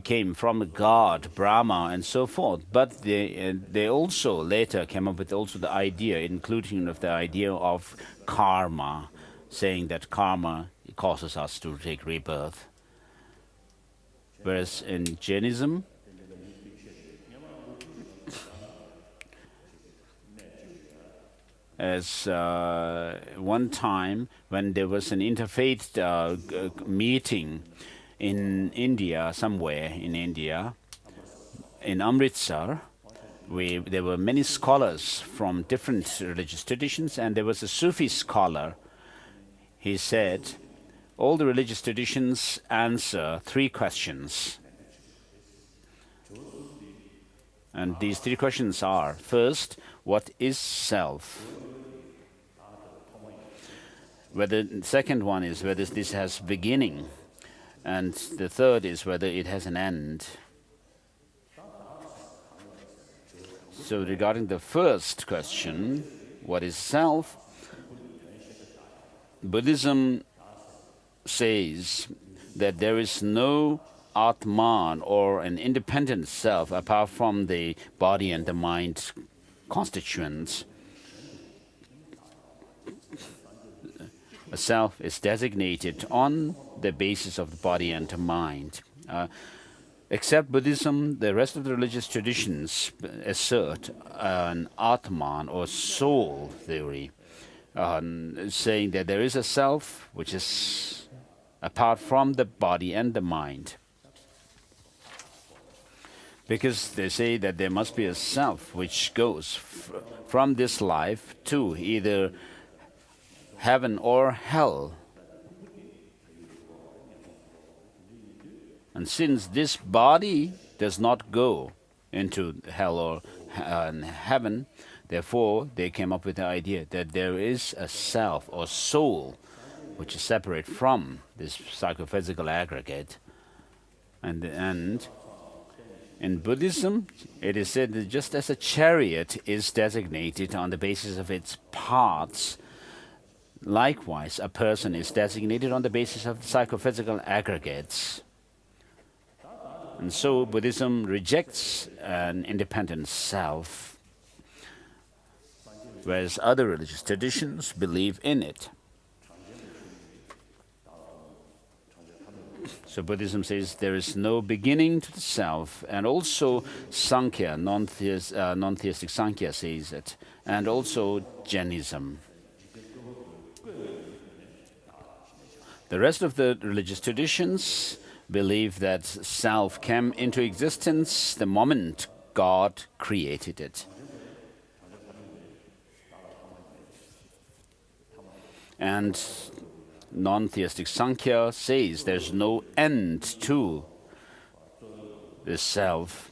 came from God, Brahma, and so forth, but they also later came up with also the idea, including of the idea of karma, saying that karma causes us to take rebirth. Whereas in Jainism, as one time when there was an interfaith meeting in India, somewhere in India, in Amritsar, there were many scholars from different religious traditions, and there was a Sufi scholar. He said, all the religious traditions answer 3 questions. And these 3 questions are, first, what is self? The second one is whether this has beginning. And the third is whether it has an end. So regarding the first question, what is self? Buddhism says that there is no Atman or an independent self apart from the body and the mind constituents. A self is designated on the basis of the body and the mind. Except Buddhism, the rest of the religious traditions assert an Atman or soul theory, saying that there is a self which is apart from the body and the mind. Because they say that there must be a self which goes from this life to either heaven or hell. And since this body does not go into hell or heaven, therefore they came up with the idea that there is a self or soul which is separate from this psychophysical aggregate. And in Buddhism, it is said that just as a chariot is designated on the basis of its parts, likewise a person is designated on the basis of psychophysical aggregates. And so Buddhism rejects an independent self, whereas other religious traditions believe in it. So Buddhism says there is no beginning to the self, and also Sankhya, non-theistic Sankhya says it, and also Jainism. The rest of the religious traditions believe that self came into existence the moment God created it. And non-theistic Sankhya says there's no end to the self.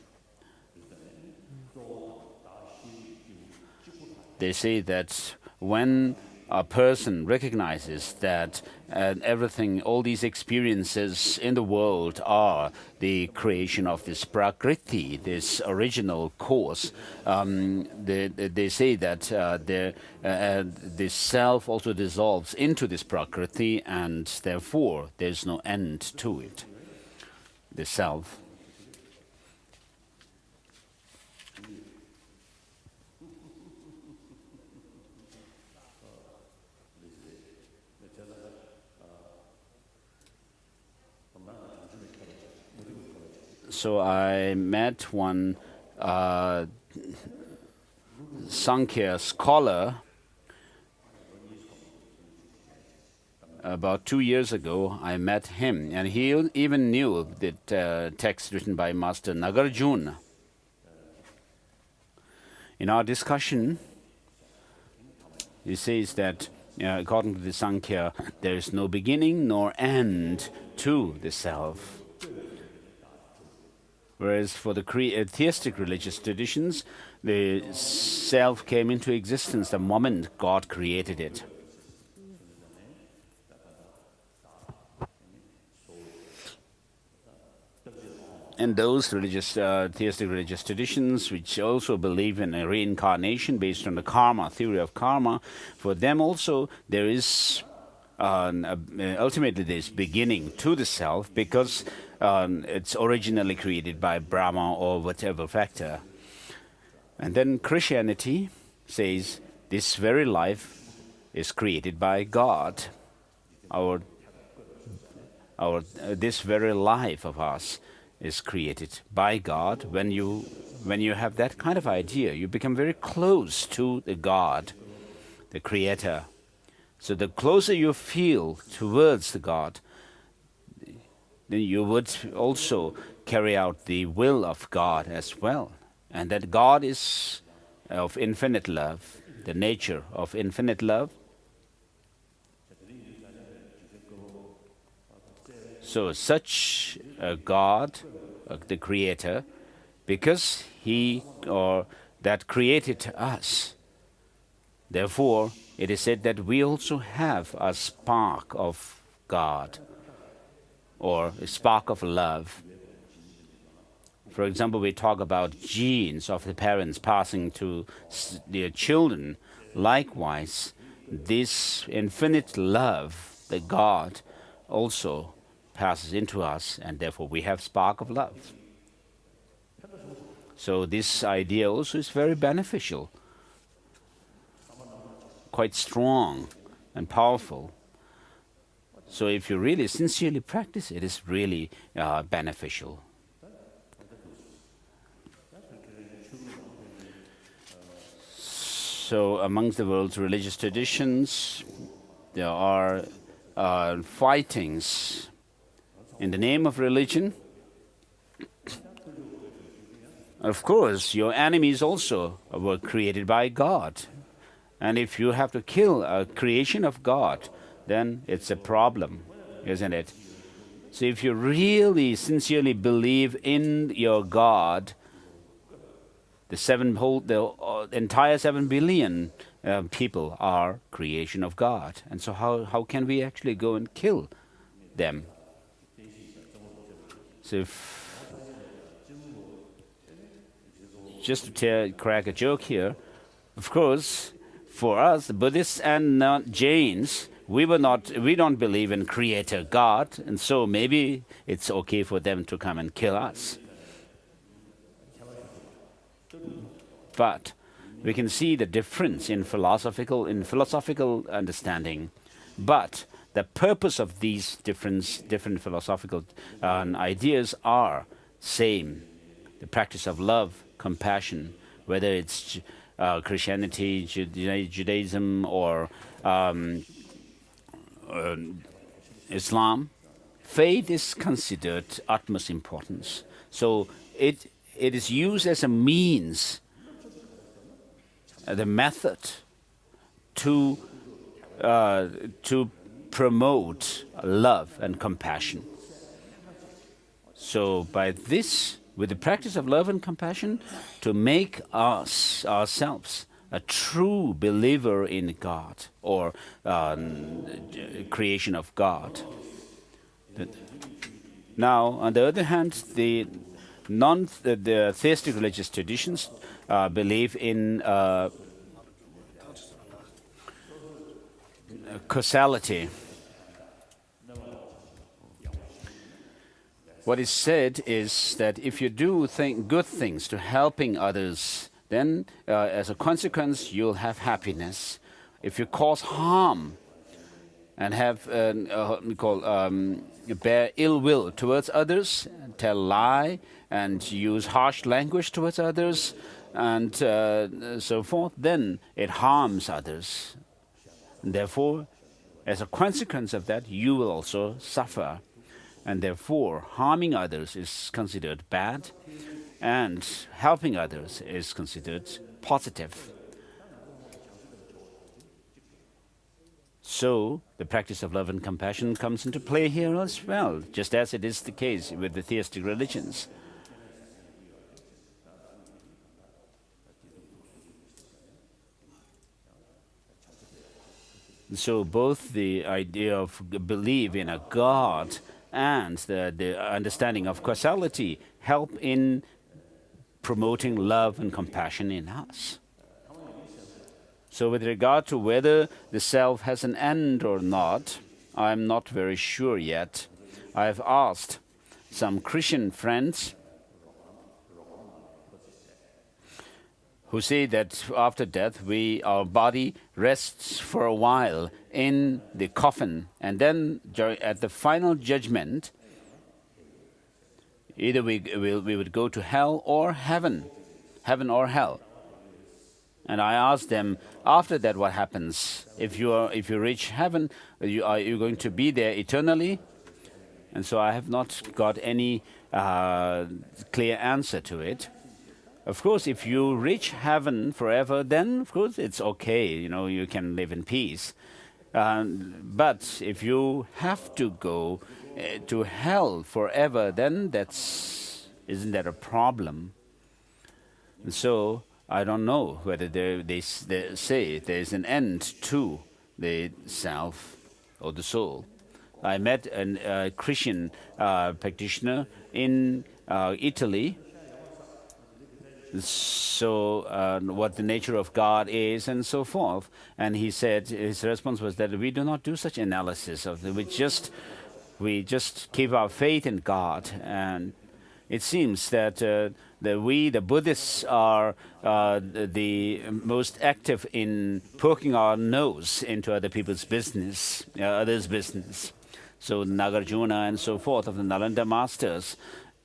They say that when a person recognizes that everything, all these experiences in the world are the creation of this prakriti, this original cause, they say that the self also dissolves into this prakriti, and therefore there's no end to it, the self. So I met one Sankhya scholar about 2 years ago. I met him, and he even knew the text written by Master Nagarjuna. In our discussion, he says that according to the Sankhya, there is no beginning nor end to the self. Whereas for the theistic religious traditions, the self came into existence the moment God created it. And those theistic religious traditions, which also believe in a reincarnation based on the karma, theory of karma, for them also there is ultimately there's beginning to the self, because it's originally created by Brahma or whatever factor. And then Christianity says this very life is created by God. This very life of us is created by God. When you have that kind of idea, you become very close to the God, the Creator. So the closer you feel towards the God, then you would also carry out the will of God as well. And that God is of infinite love, the nature of infinite love. So such a God, the Creator, because He or that created us, therefore it is said that we also have a spark of God or a spark of love. For example, we talk about genes of the parents passing to their children. Likewise, this infinite love, the God, also passes into us, and therefore we have spark of love. So this idea also is very beneficial, quite strong and powerful. So if you really sincerely practice, it is really beneficial. So amongst the world's religious traditions, there are fightings in the name of religion. Of course, your enemies also were created by God. And if you have to kill a creation of God, then it's a problem, isn't it? So if you really sincerely believe in your God, the entire 7 billion people are creation of God. And so how can we actually go and kill them? So just to crack a joke here, of course, for us, the Buddhists and not Jains, we don't believe in Creator God, and so maybe it's okay for them to come and kill us. But we can see the difference in philosophical understanding. But the purpose of these different philosophical ideas are same: the practice of love, compassion, whether it's Christianity, Judaism, or Islam. Faith is considered utmost importance. So it is used as a means, the method to promote love and compassion. So by this, with the practice of love and compassion, to make ourselves a true believer in God or creation of God. Now, on the other hand, the theistic religious traditions believe in causality. What is said is that if you do good things to helping others, then as a consequence you'll have happiness. If you cause harm and have bear ill will towards others, tell lie and use harsh language towards others, and so forth, then it harms others. And therefore, as a consequence of that, you will also suffer. And therefore, harming others is considered bad, and helping others is considered positive. So, the practice of love and compassion comes into play here as well, just as it is the case with the theistic religions. So both the idea of belief in a God and the understanding of causality help in promoting love and compassion in us. So with regard to whether the self has an end or not, I'm not very sure yet. I've asked some Christian friends who say that after death, our body rests for a while in the coffin, and then at the final judgment, either we would go to hell or heaven or hell. And I asked them, after that, what happens? If you reach heaven, are you going to be there eternally? And so I have not got any clear answer to it. Of course, if you reach heaven forever, then of course it's okay. You can live in peace. But if you have to go to hell forever, then isn't that a problem? And so I don't know whether they say there's an end to the self or the soul. I met a Christian practitioner in Italy. So what the nature of God is and so forth. And he said, his response was that we do not do such analysis of it. We just keep our faith in God. And it seems that we, the Buddhists, are the most active in poking our nose into other people's business, others' business. So Nagarjuna and so forth of the Nalanda masters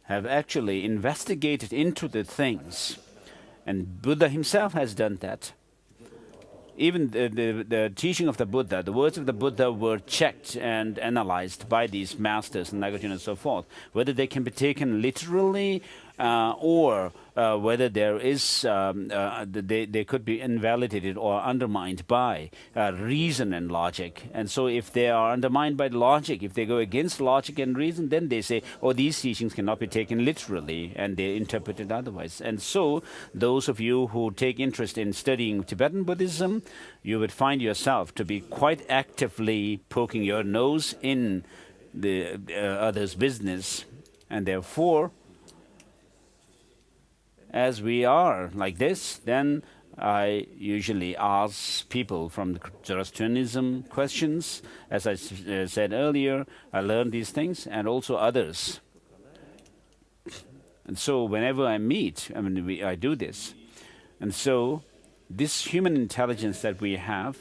have actually investigated into the things. And Buddha himself has done that. Even the teaching of the Buddha, the words of the Buddha were checked and analyzed by these masters, Nagarjuna and so forth, whether they can be taken literally or whether there is they could be invalidated or undermined by reason and logic. And so if they are undermined by logic, if they go against logic and reason, then they say, oh, these teachings cannot be taken literally, and they interpret it otherwise. And so those of you who take interest in studying Tibetan Buddhism, you would find yourself to be quite actively poking your nose in the other's business. And therefore, as we are like this, then I usually ask people from the Zoroastrianism questions. As I said earlier, I learned these things, and also others. And so whenever I meet, I do this. And so this human intelligence that we have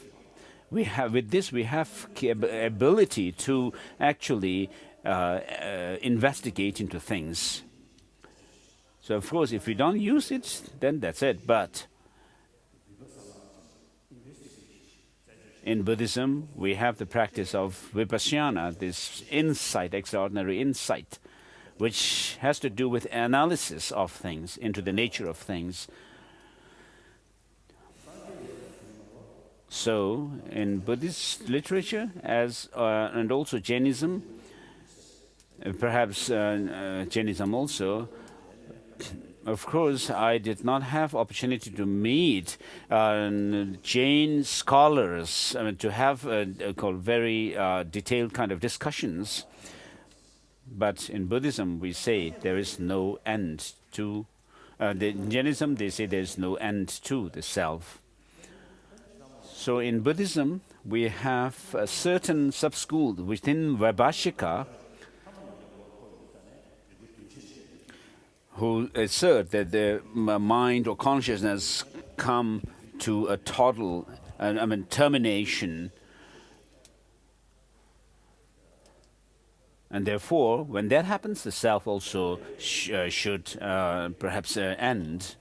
with this we have ability to actually investigate into things. So of course, if we don't use it, then that's it. But in Buddhism, we have the practice of Vipassana, this insight, extraordinary insight, which has to do with analysis of things, into the nature of things. So in Buddhist literature, and also Jainism, perhaps Jainism also, of course, I did not have opportunity to meet Jain scholars, to have very detailed kind of discussions. But in Buddhism, we say there is no end to. In Jainism, they say there is no end to the self. So in Buddhism, we have a certain sub-school within Vaibhashika who assert that the mind or consciousness come to a total, termination. And therefore, when that happens, the self also should perhaps end.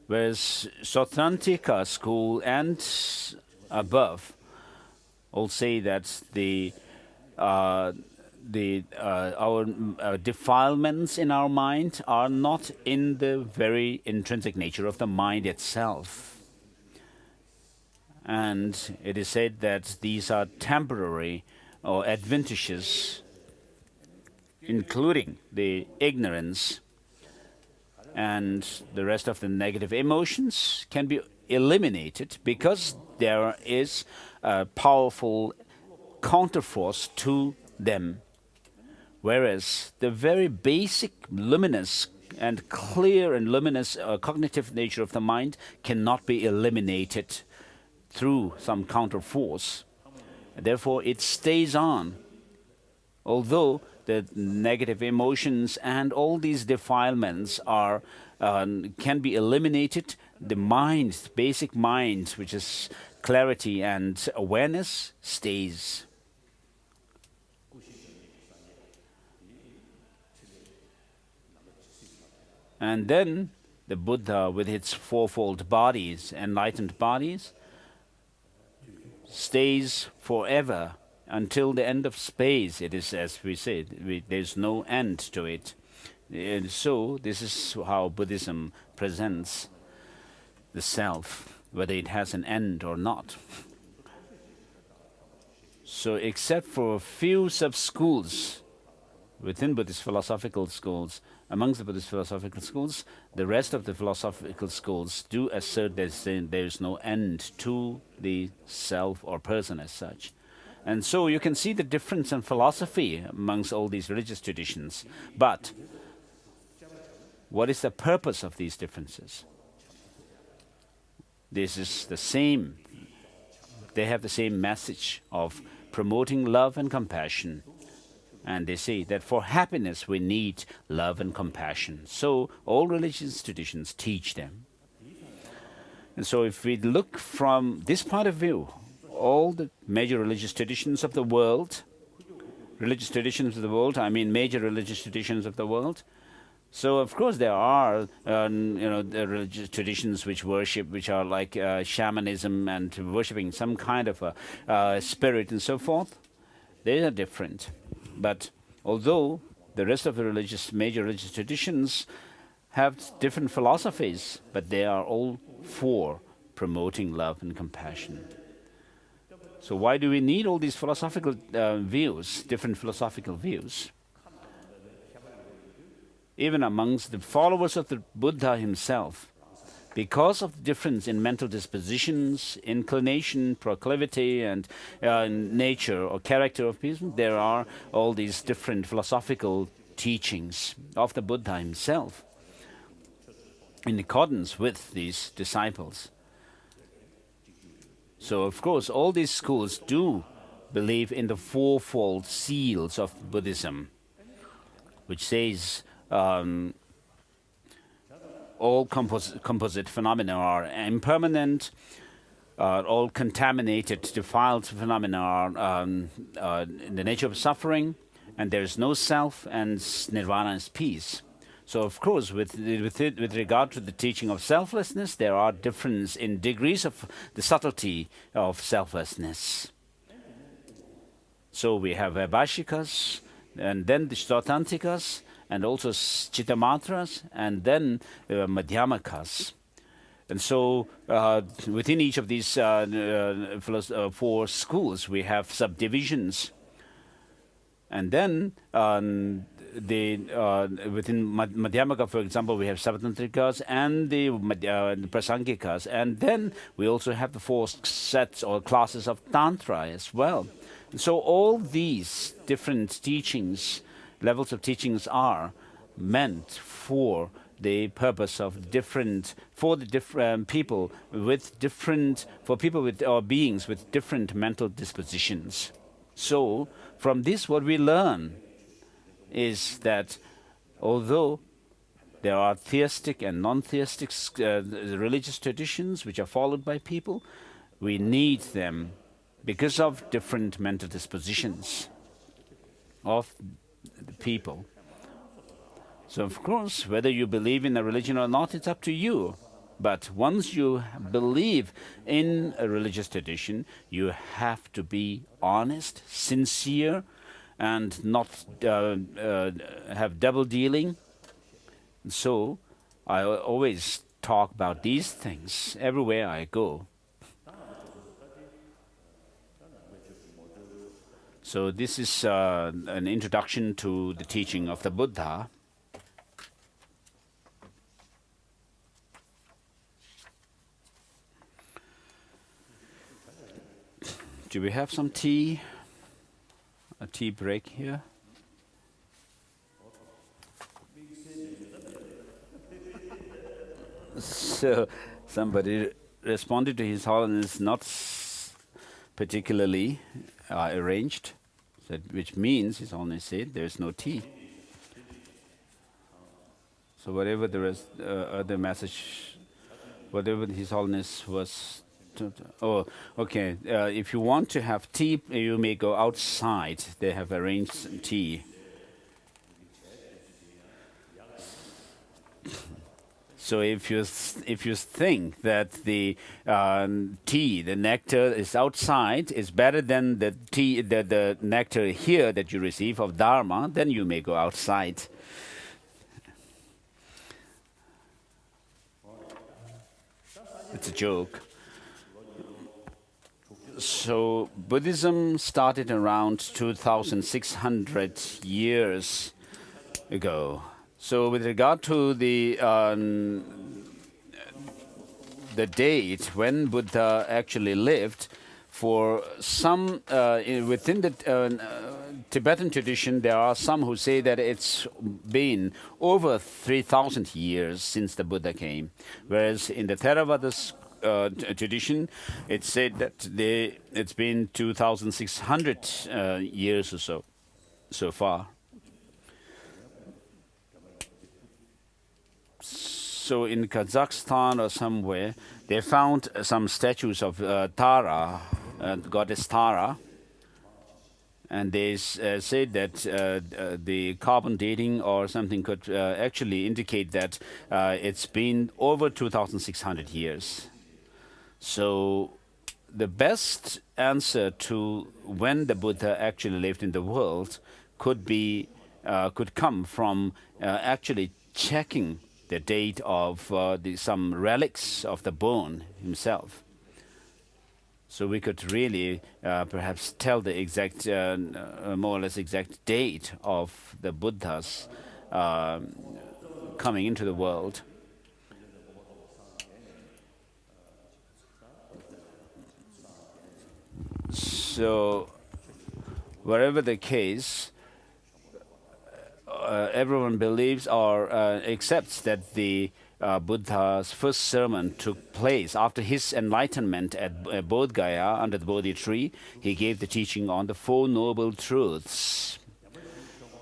Whereas Sautrantika school and above all say that our defilements in our mind are not in the very intrinsic nature of the mind itself. And it is said that these are temporary or adventitious, including the ignorance, and the rest of the negative emotions can be eliminated because there is a powerful counterforce to them. Whereas the very basic luminous and clear and luminous cognitive nature of the mind cannot be eliminated through some counterforce. Therefore, it stays on. Although the negative emotions and all these defilements can be eliminated, the mind, the basic mind, which is clarity and awareness, stays. And then the Buddha, with its fourfold bodies, enlightened bodies, stays forever until the end of space. It is, as we said, there's no end to it. And so this is how Buddhism presents the self, whether it has an end or not. So except for a few sub-schools within Buddhist philosophical schools, amongst the Buddhist philosophical schools, the rest of the philosophical schools do assert that there is no end to the self or person as such. And so you can see the difference in philosophy amongst all these religious traditions. But what is the purpose of these differences? This is the same. They have the same message of promoting love and compassion. And they say that for happiness we need love and compassion. So all religious traditions teach them. And so if we look from this point of view, all the major religious traditions of the world, I mean major religious traditions of the world, so of course there are the religious traditions which are like shamanism and worshipping some kind of a spirit and so forth. They are different. But although the rest of the major religious traditions have different philosophies, but they are all for promoting love and compassion. So why do we need all these philosophical views, different philosophical views? Even amongst the followers of the Buddha himself, because of the difference in mental dispositions, inclination, proclivity, and nature or character of people, there are all these different philosophical teachings of the Buddha himself in accordance with these disciples. So, of course, all these schools do believe in the fourfold seals of Buddhism, which says all composite phenomena are impermanent, all contaminated, defiled phenomena are in the nature of suffering, and there is no self, and nirvana is peace. So, of course, with regard to the teaching of selflessness, there are differences in degrees of the subtlety of selflessness. So we have Vaibhashikas, and then the Stautantikas, and also Chittamatras, and then Madhyamakas. And so within each of these four schools, we have subdivisions. And then within Madhyamaka, for example, we have Savattantrikas and the Prasangikas. And then we also have the four sets or classes of Tantra as well. And so all these different teachings, levels of teachings, are meant for the purpose of different people with different or beings with different mental dispositions. So from this, what we learn is that although there are theistic and non-theistic religious traditions which are followed by people, we need them because of different mental dispositions of the people. So, of course, whether you believe in a religion or not, it's up to you. But once you believe in a religious tradition, you have to be honest, sincere, and not have double dealing. So I always talk about these things everywhere I go. So this is an introduction to the teaching of the Buddha. Do we have some tea? A tea break here? So somebody responded to His Holiness not particularly arranged, which means His Holiness said there is no tea. So whatever the rest, other message, whatever His Holiness was. Oh, okay. If you want to have tea, you may go outside. They have arranged some tea. So if you think that the tea, the nectar is outside, is better than the tea, the nectar here that you receive of Dharma, then you may go outside. It's a joke. So Buddhism started around 2,600 years ago. So with regard to the date when Buddha actually lived, for some within the Tibetan tradition, there are some who say that it's been over 3,000 years since the Buddha came, whereas in the Theravada tradition, it's said that it's been 2,600 years or so far. So in Kazakhstan or somewhere, they found some statues of Tara, goddess Tara, and they said that the carbon dating or something could actually indicate that it's been over 2,600 years. So the best answer to when the Buddha actually lived in the world could come from actually checking the date of some relics of the bone himself. So we could really perhaps tell the exact, more or less exact date of the Buddha's coming into the world. So wherever the case, everyone believes or accepts that the Buddha's first sermon took place after his enlightenment at Bodh Gaya under the Bodhi tree. He gave the teaching on the Four Noble Truths.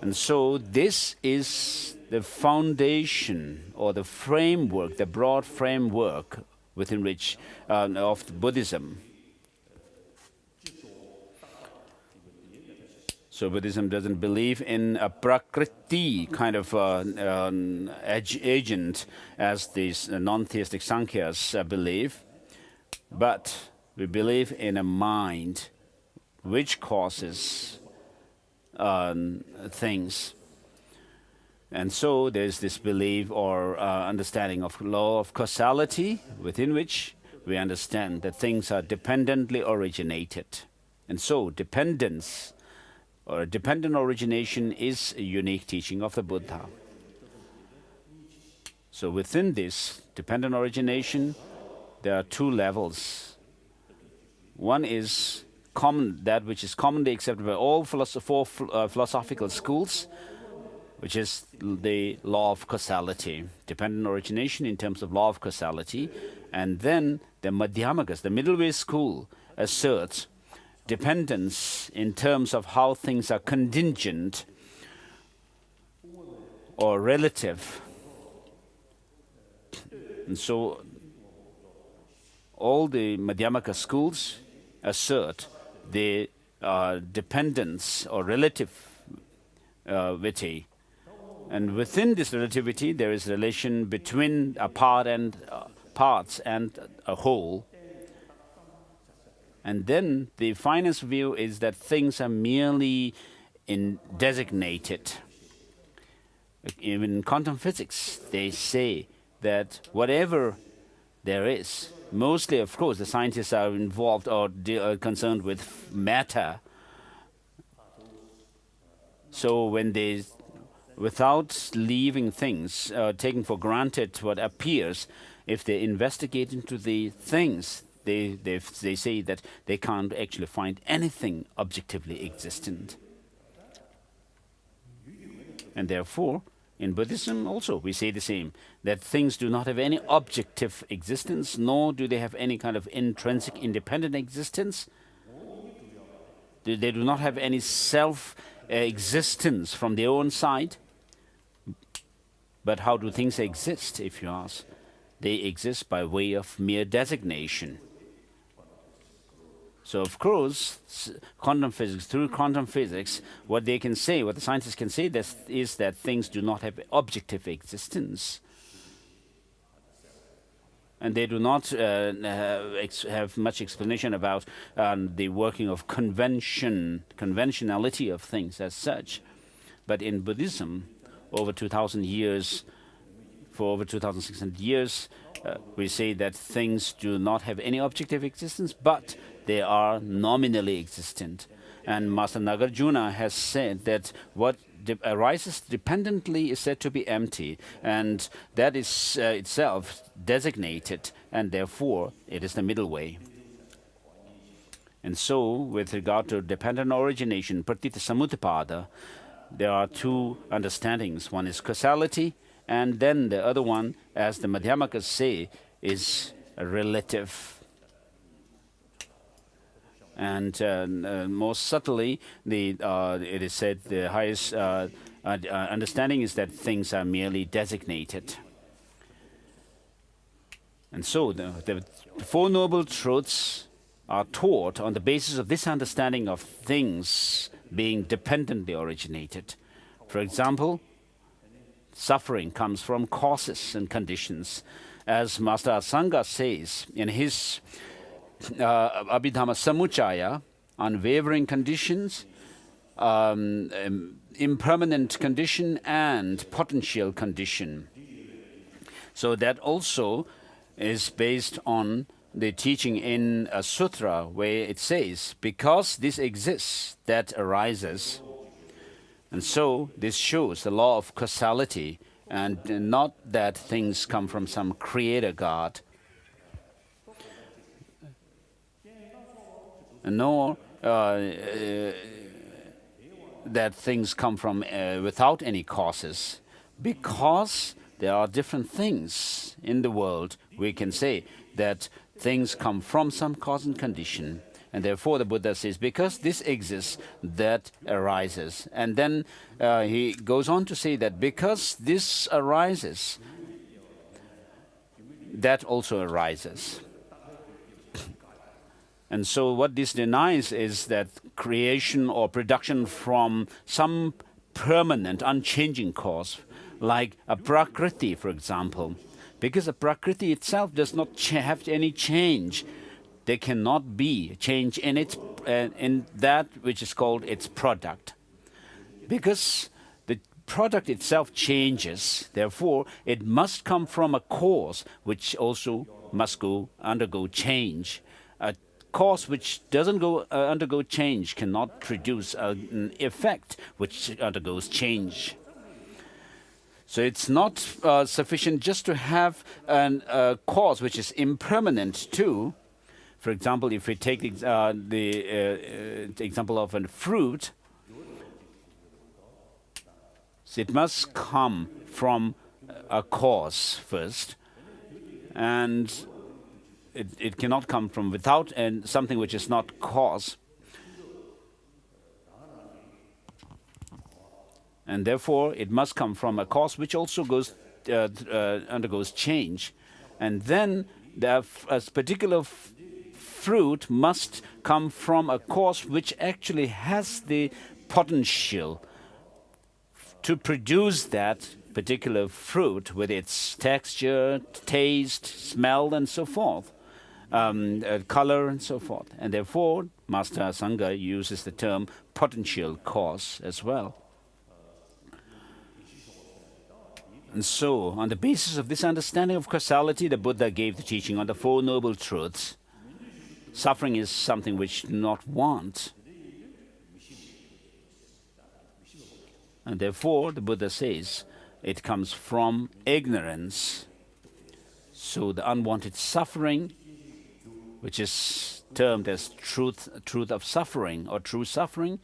And so this is the foundation or the framework, the broad framework within which of Buddhism. So Buddhism doesn't believe in a prakriti kind of agent as these non-theistic Sankhyas believe, but we believe in a mind which causes things. And so there's this belief or understanding of law of causality within which we understand that things are dependently originated. And so dependence or dependent origination is a unique teaching of the Buddha. So within this dependent origination, there are two levels. One is common, that which is commonly accepted by all philosophical schools, which is the law of causality, dependent origination in terms of law of causality. And then the Madhyamakas, the middle way school, asserts dependence in terms of how things are contingent or relative. And so all the Madhyamaka schools assert the dependence or relativity. And within this relativity, there is a relation between a part and parts and a whole. And then the finest view is that things are merely designated. Even in quantum physics, they say that whatever there is, mostly, of course, the scientists are involved or concerned with matter. So when they, without leaving things, taking for granted what appears, if they investigate into the things, they say that they can't actually find anything objectively existent. And therefore, in Buddhism also, we say the same, that things do not have any objective existence, nor do they have any kind of intrinsic independent existence. They do not have any self-existence from their own side. But how do things exist, if you ask? They exist by way of mere designation. So, of course, through quantum physics, what they can say, what the scientists can say is that things do not have objective existence. and they do not have much explanation about the working of conventionality of things as such. But in Buddhism, over 2,000 years, for over 2,600 years, we say that things do not have any objective existence, but they are nominally existent. And Master Nagarjuna has said that what arises dependently is said to be empty, and that is itself designated, and therefore it is the middle way. And so, with regard to dependent origination, pratitya samutpada, there are two understandings. One is causality, and then the other one, as the Madhyamakas say, is relative. And most subtly, it is said the highest understanding is that things are merely designated. And so the Four Noble Truths are taught on the basis of this understanding of things being dependently originated. For example, suffering comes from causes and conditions. As Master Asanga says in his Abhidhamma Samuchaya, unwavering conditions, impermanent condition, and potential condition. So that also is based on the teaching in a sutra where it says, because this exists, that arises. And so this shows the law of causality, and not that things come from some creator God, nor that things come from without any causes. Because there are different things in the world, we can say that things come from some cause and condition. And therefore the Buddha says, because this exists, that arises. And then he goes on to say that because this arises, that also arises. And so what this denies is that creation or production from some permanent, unchanging cause, like a prakriti, for example. Because a prakriti itself does not have any change. There cannot be change in its in that which is called its product. Because the product itself changes, therefore it must come from a cause which also must undergo change. A cause which doesn't undergo change cannot produce an effect which undergoes change. So it's not sufficient just to have a cause which is impermanent too. For example, if we take the example of a fruit, so it must come from a cause first, and it cannot come from without something which is not cause. And therefore, it must come from a cause which also undergoes change. And then a particular fruit must come from a cause which actually has the potential to produce that particular fruit with its texture, taste, smell, and so forth, color, and so forth. And therefore, Master Asanga uses the term potential cause as well. And so, on the basis of this understanding of causality, the Buddha gave the teaching on the Four Noble Truths. Suffering is something which do not want. And therefore, the Buddha says, it comes from ignorance. So the unwanted suffering, which is termed as truth of suffering or true suffering,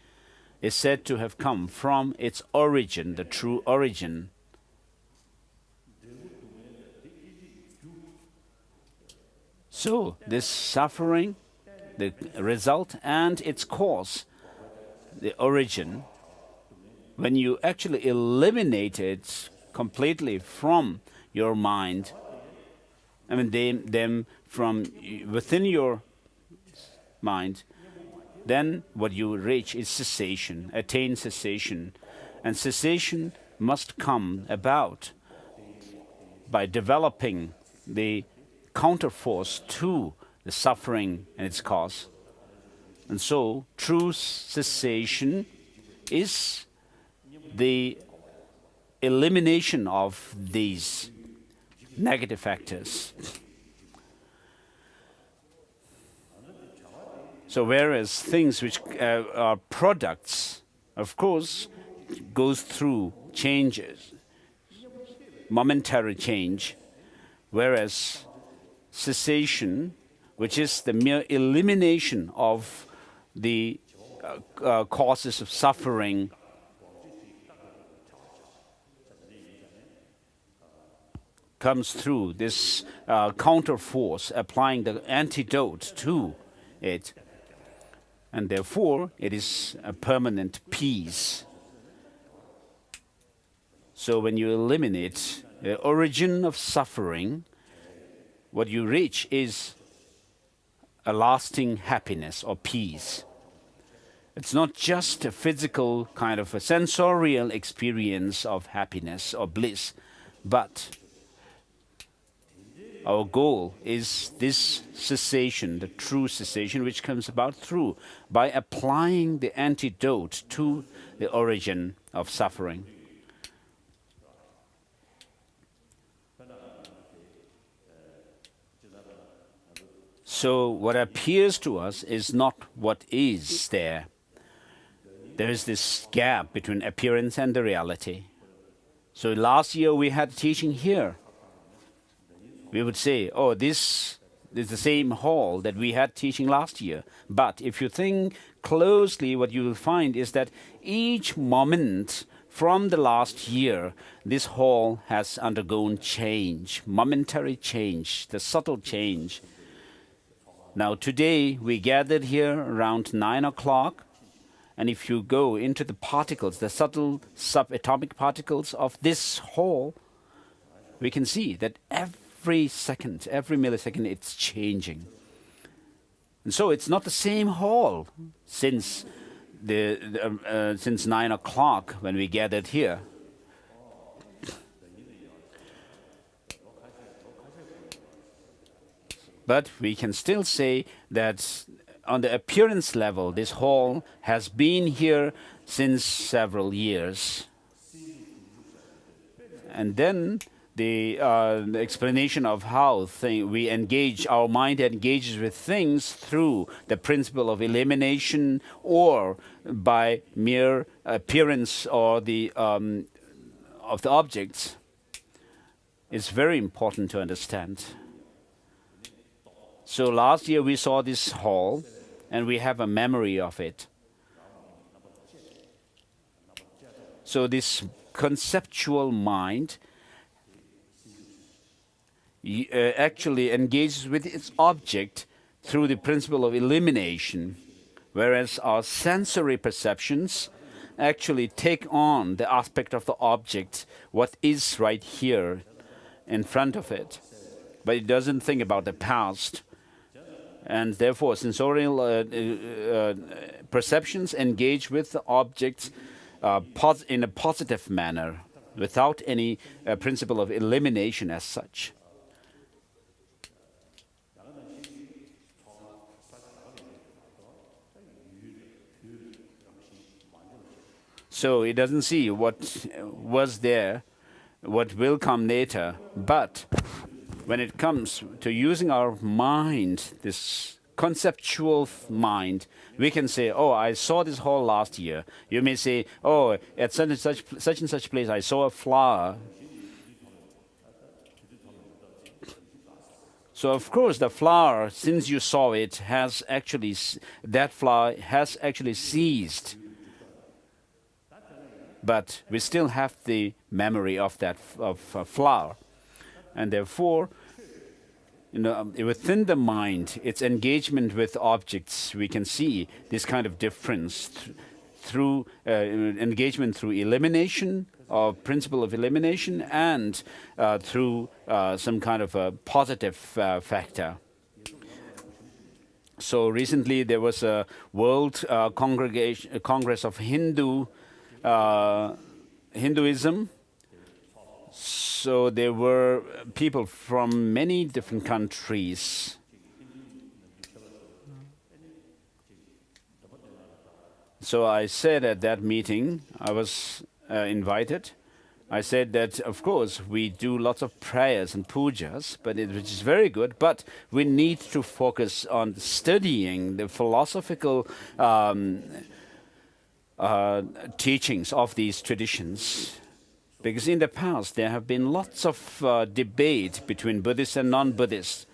is said to have come from its origin, the true origin. So this suffering, the result and its cause, the origin, when you actually eliminate it completely from your mind, I mean them from within your mind, then what you reach is cessation, attain cessation. And cessation must come about by developing the counterforce to the suffering and its cause. And so true cessation is the elimination of these negative factors. So whereas things which are products, of course, goes through changes, momentary change, whereas cessation, which is the mere elimination of the causes of suffering, comes through this counterforce, applying the antidote to it. And therefore, it is a permanent peace. So when you eliminate the origin of suffering, what you reach is a lasting happiness or peace. It's not just a physical kind of a sensorial experience of happiness or bliss, but our goal is this cessation, the true cessation, which comes about through by applying the antidote to the origin of suffering. So what appears to us is not what is there. There is this gap between appearance and the reality. So last year we had teaching here. We would say, oh, this is the same hall that we had teaching last year. But if you think closely, what you will find is that each moment from the last year, this hall has undergone change, momentary change, the subtle change. Now today we gathered here around 9 o'clock, and if you go into the particles, the subtle subatomic particles of this hall, we can see that every second, every millisecond, it's changing. And so it's not the same hall since 9 o'clock when we gathered here. But we can still say that on the appearance level, this hall has been here since several years. And then the explanation of how we engage, our mind engages with things through the principle of elimination or by mere appearance or the of the objects is very important to understand. So last year we saw this hall and we have a memory of it. So this conceptual mind actually engages with its object through the principle of elimination, whereas our sensory perceptions actually take on the aspect of the object, what is right here in front of it. But it doesn't think about the past. And therefore, sensorial perceptions engage with the objects in a positive manner, without any principle of elimination as such. So it doesn't see what was there, what will come later, but when it comes to using our mind, this conceptual mind, we can say, oh, I saw this hall last year. You may say, oh, at such and such place, I saw a flower. So of course, the flower, since you saw it, has actually, that flower has actually ceased. But we still have the memory of that flower. And therefore, within the mind, its engagement with objects, we can see this kind of difference through engagement through elimination, or principle of elimination, and through some kind of a positive factor. So recently there was a World Congress of Hinduism. So there were people from many different countries. So I said at that meeting, I was invited. I said that, of course, we do lots of prayers and pujas, which is very good, but we need to focus on studying the philosophical teachings of these traditions. Because in the past, there have been lots of debate between Buddhists and non-Buddhists.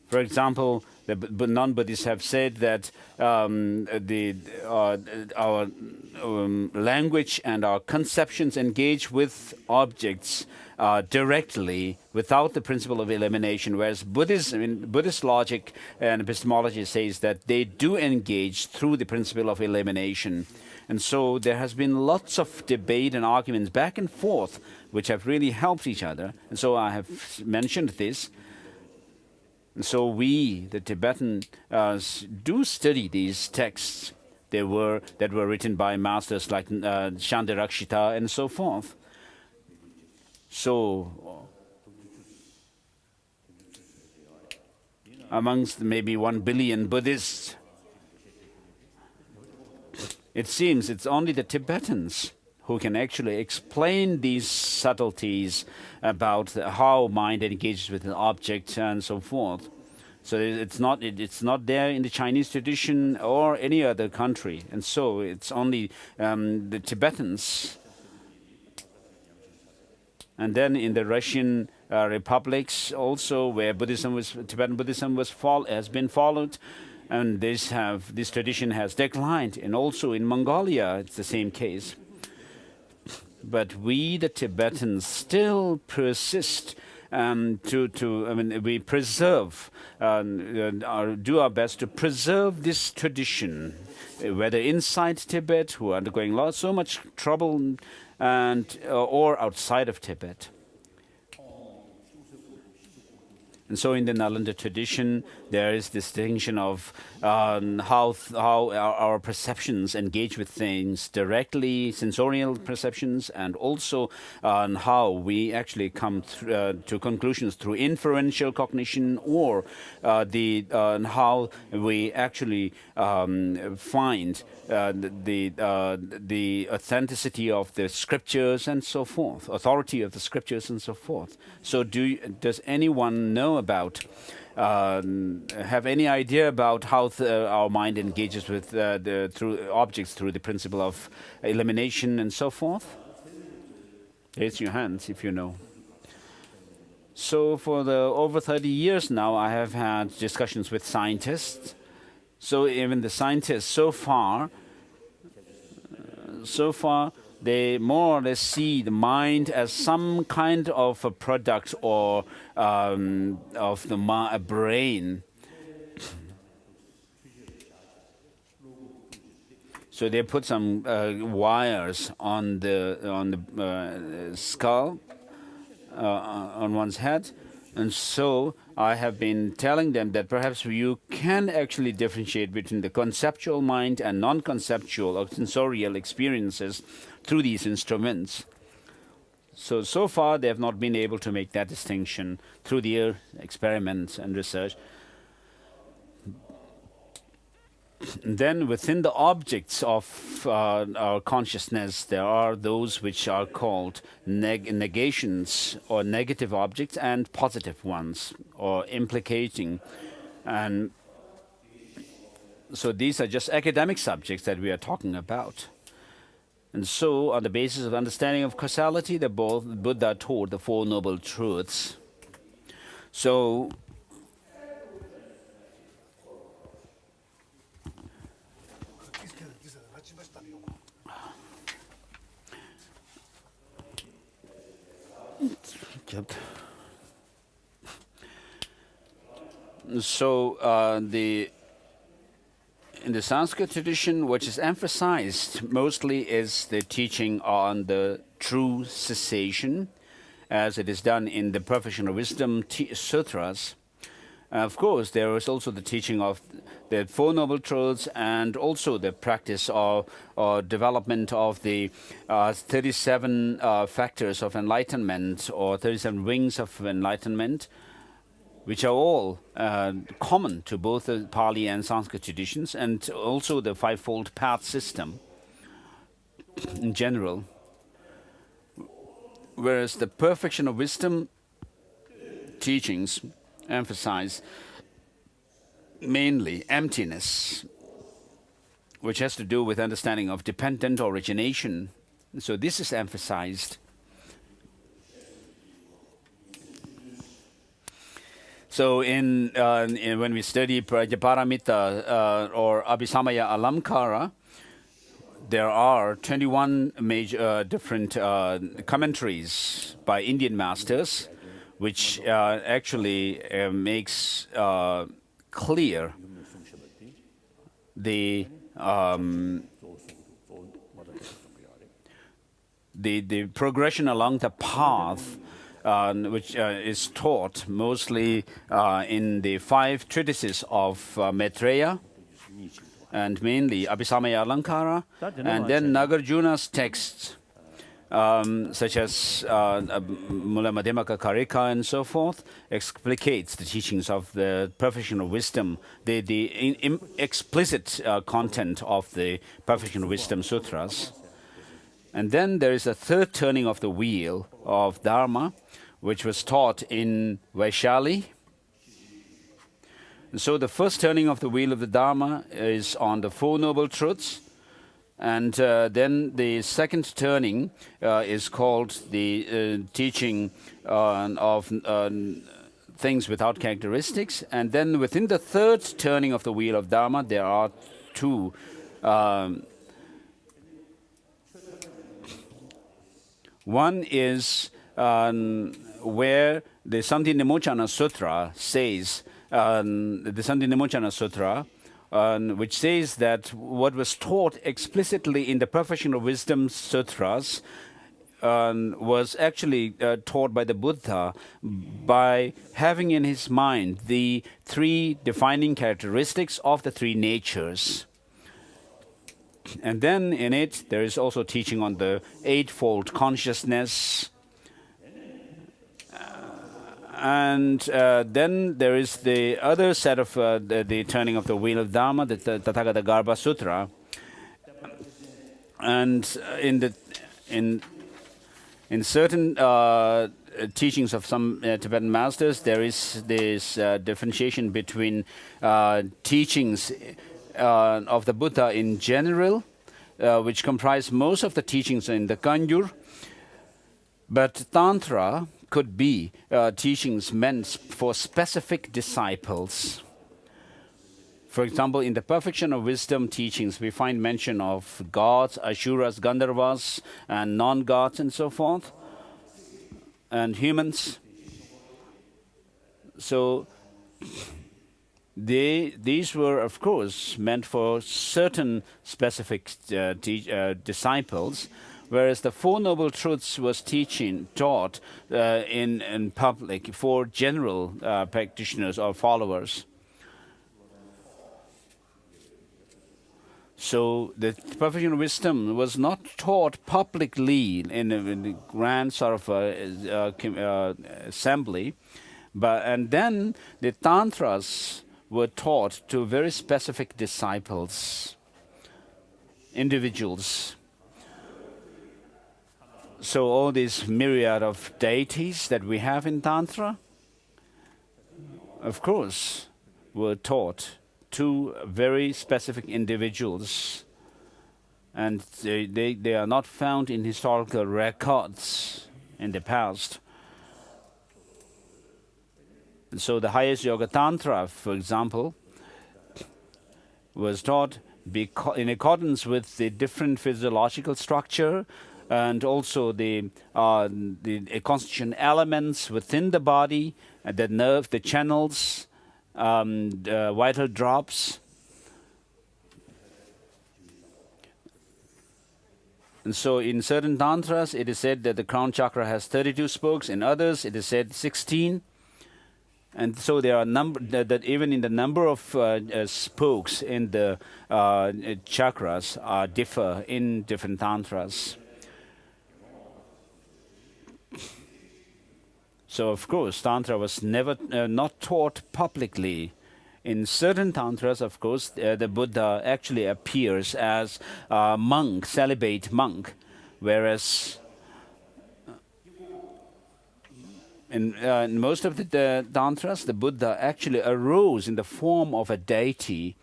For example, the non-Buddhists have said that our language and our conceptions engage with objects directly without the principle of elimination, whereas Buddhist logic and epistemology says that they do engage through the principle of elimination. And so there has been lots of debate and arguments back and forth, which have really helped each other. And so I have mentioned this. So we, the Tibetans, do study these texts that were written by masters like Shantideva and so forth. So amongst maybe 1 billion Buddhists, it seems it's only the Tibetans who can actually explain these subtleties about how mind engages with an object and so forth. So it's not there in the Chinese tradition or any other country, and so it's only the Tibetans. And then in the Russian republics also, where Tibetan Buddhism has been followed, and this tradition has declined, and also in Mongolia it's the same case. But we, the Tibetans, still persist we preserve, do our best to preserve this tradition, whether inside Tibet, who are undergoing so much trouble, or outside of Tibet. And so in the Nalanda tradition, there is distinction of how our perceptions engage with things directly, sensorial perceptions, and also on how we actually come to conclusions through inferential cognition, or how we actually find the authenticity of the scriptures and so forth, authority of the scriptures and so forth. So does anyone know have any idea about how our mind engages with through objects through the principle of elimination and so forth? Raise your hands if you know. So for over 30 years now, I have had discussions with scientists. So even the scientists so far, they more or less see the mind as some kind of a product or of the brain. So they put some wires on the skull on one's head, and so I have been telling them that perhaps you can actually differentiate between the conceptual mind and non-conceptual or sensorial experiences through these instruments. So far they have not been able to make that distinction through their experiments and research. Then within the objects of our consciousness, there are those which are called negations or negative objects, and positive ones or implicating. And so these are just academic subjects that we are talking about. And so on the basis of understanding of causality, the Buddha taught the Four Noble Truths. So in the Sanskrit tradition, what is emphasized mostly is the teaching on the true cessation, as it is done in the Provisional Wisdom Sutras. Of course, there is also the teaching of the Four Noble Truths and also the practice of or development of the 37 factors of enlightenment or 37 wings of enlightenment, which are all common to both the Pali and Sanskrit traditions, and also the fivefold path system in general. Whereas the perfection of wisdom teachings emphasize mainly emptiness, which has to do with understanding of dependent origination. So this is emphasized. So when we study Prajnaparamita or Abhisamaya Alamkara, there are 21 major different commentaries by Indian masters, which actually makes clear the progression along the path, which is taught mostly in the 5 treatises of Maitreya, and mainly Abhisamaya Alankara, and then Nagarjuna's texts, such as Mula Madhyamaka Karika and so forth, explicates the teachings of the perfection of wisdom, the explicit content of the perfection of wisdom sutras. And then there is a third turning of the wheel of Dharma, which was taught in Vaishali. So the first turning of the wheel of the Dharma is on the Four Noble Truths, and then the second turning is called the teaching of things without characteristics, and then within the third turning of the wheel of Dharma there are 2 one is where the Sandhi-Nimochana Sutra says, which says that what was taught explicitly in the Perfection of Wisdom Sutras was actually taught by the Buddha by having in his mind the 3 defining characteristics of the 3 natures. And then in it, there is also teaching on the eightfold consciousness. And then there is the other set of the turning of the wheel of Dharma, the Tathagata Garbha Sutra. And in certain teachings of some Tibetan masters, there is this differentiation between teachings of the Buddha in general, which comprise most of the teachings in the Kangyur, but Tantra could be teachings meant for specific disciples. For example, in the Perfection of Wisdom teachings, we find mention of gods, Asuras, Gandharvas, and non-gods and so forth, and humans. So these were, of course, meant for certain specific disciples, whereas the Four Noble Truths was taught in public for general practitioners or followers. So the Perfection of Wisdom was not taught publicly in a grand sort of assembly, and then the Tantras were taught to very specific disciples, individuals. So all these myriad of deities that we have in Tantra, of course, were taught to very specific individuals, and they are not found in historical records in the past. So the highest Yoga Tantra, for example, was taught in accordance with the different physiological structure and also the constitution elements within the body, the nerve, the channels, vital drops. And so in certain tantras, it is said that the crown chakra has 32 spokes. In others, it is said 16. And so there are that even in the number of spokes in the chakras differ in different tantras. So of course, tantra was never not taught publicly. In certain tantras, of course, the Buddha actually appears as a monk, celibate monk, whereas in most of the tantras, the Buddha actually arose in the form of a deity,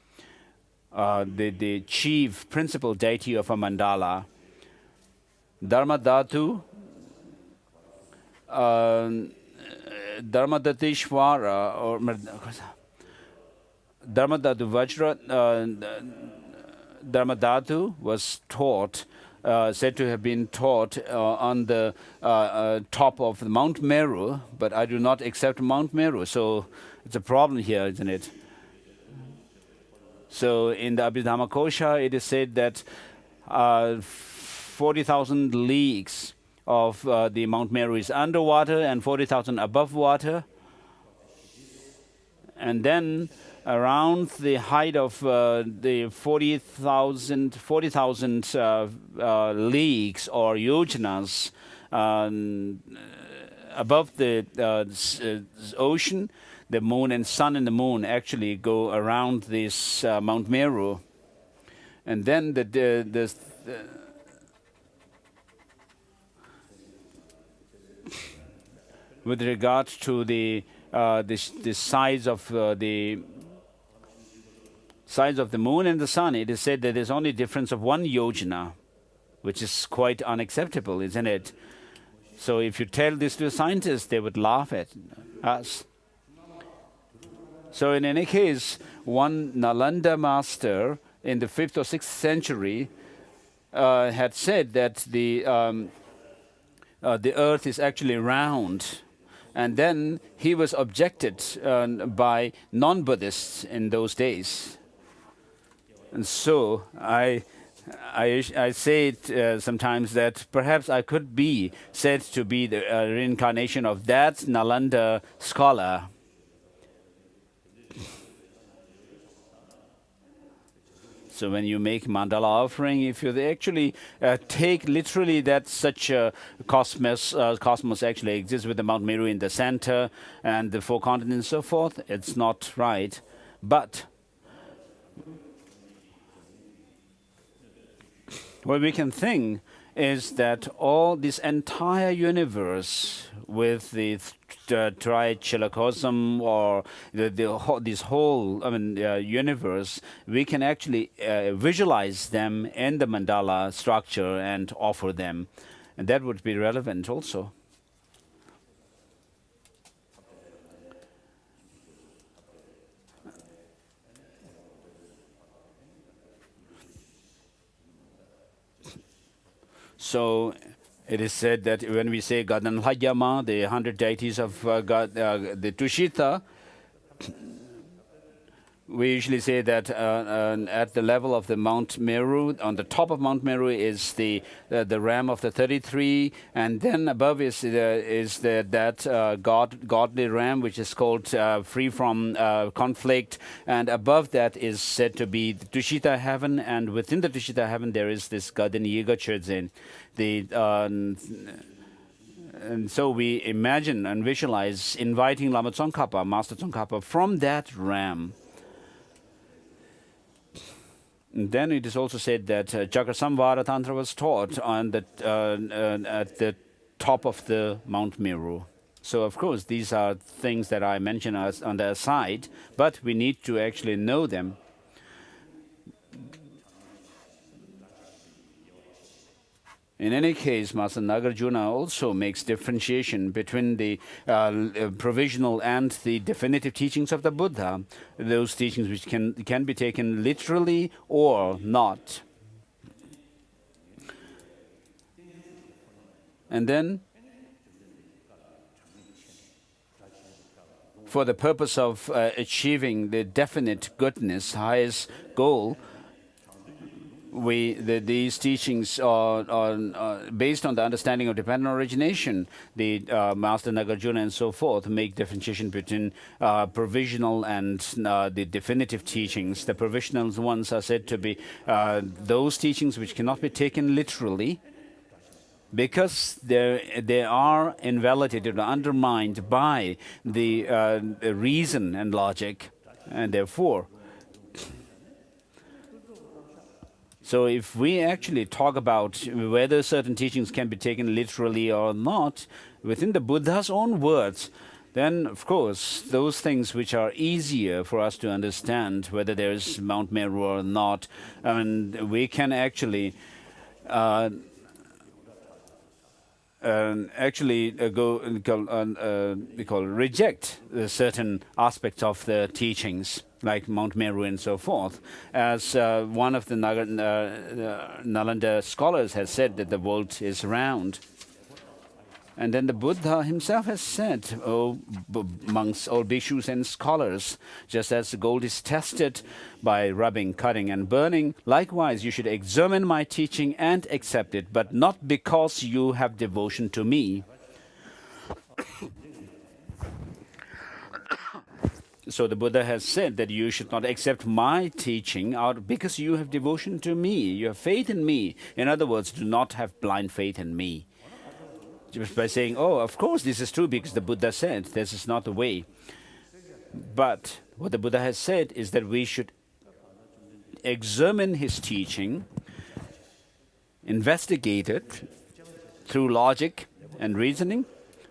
the chief principal deity of a mandala. Dharmadhatu, Dharmadatishvara, or Dharmadhatu Vajra, Dharmadhatu was taught, said to have been taught on the top of Mount Meru, but I do not accept Mount Meru, so it's a problem here, isn't it? So in the Abhidhammakosha, it is said that 40,000 leagues of the Mount Meru is underwater and 40,000 above water. And then around the height of the 40,000 leagues or yojanas above the ocean, the moon and sun and the moon actually go around this Mount Meru. And then with regard to the size of the moon and the sun, it is said that there's only difference of 1 yojana, which is quite unacceptable, isn't it? So if you tell this to a scientist, they would laugh at us. So in any case, one Nalanda master in the 5th or 6th century had said that the earth is actually round. And then he was objected by non-Buddhists in those days. And so I say it sometimes that perhaps I could be said to be the reincarnation of that Nalanda scholar. So when you make mandala offering, if you actually take literally that such a cosmos actually exists with the Mount Meru in the center and the 4 continents and so forth, it's not right. But what we can think is that all this entire universe with the trichilocosm or this whole universe, we can actually visualize them in the mandala structure and offer them. And that would be relevant also. So it is said that when we say Gadanhayama, the 100 deities of God, the Tushita, we usually say that at the level of the Mount Meru, on the top of Mount Meru is the ram of the 33, and then above is that godly ram, which is called free from conflict, and above that is said to be the Tushita heaven, and within the Tushita heaven there is this Gadan Yiga Chödzin. And so we imagine and visualize inviting Lama Tsongkhapa, Master Tsongkhapa, from that ram. And then it is also said that Chakrasamvara Tantra was taught at the top of the Mount Meru. So of course these are things that I mention as on the aside, but we need to actually know them. In any case, Master Nagarjuna also makes differentiation between the provisional and the definitive teachings of the Buddha, those teachings which can be taken literally or not. And then, for the purpose of achieving the definite goodness, highest goal, these teachings are based on the understanding of dependent origination. The Master Nagarjuna and so forth make differentiation between provisional and the definitive teachings. The provisional ones are said to be those teachings which cannot be taken literally, because they are invalidated or undermined by the reason and logic, and therefore. So if we actually talk about whether certain teachings can be taken literally or not, within the Buddha's own words, then of course those things which are easier for us to understand, whether there's Mount Meru or not, and we can actually reject certain aspects of the teachings, like Mount Meru and so forth. As one of the Nalanda scholars has said, that the world is round. And then the Buddha himself has said, "O monks, all bhikshus and scholars, just as gold is tested by rubbing, cutting, and burning, likewise you should examine my teaching and accept it, but not because you have devotion to me." So the Buddha has said that you should not accept my teaching out because you have devotion to me, you have faith in me. In other words, do not have blind faith in me. Just by saying, "Oh, of course this is true because the Buddha said," this is not the way. But what the Buddha has said is that we should examine his teaching, investigate it through logic and reasoning.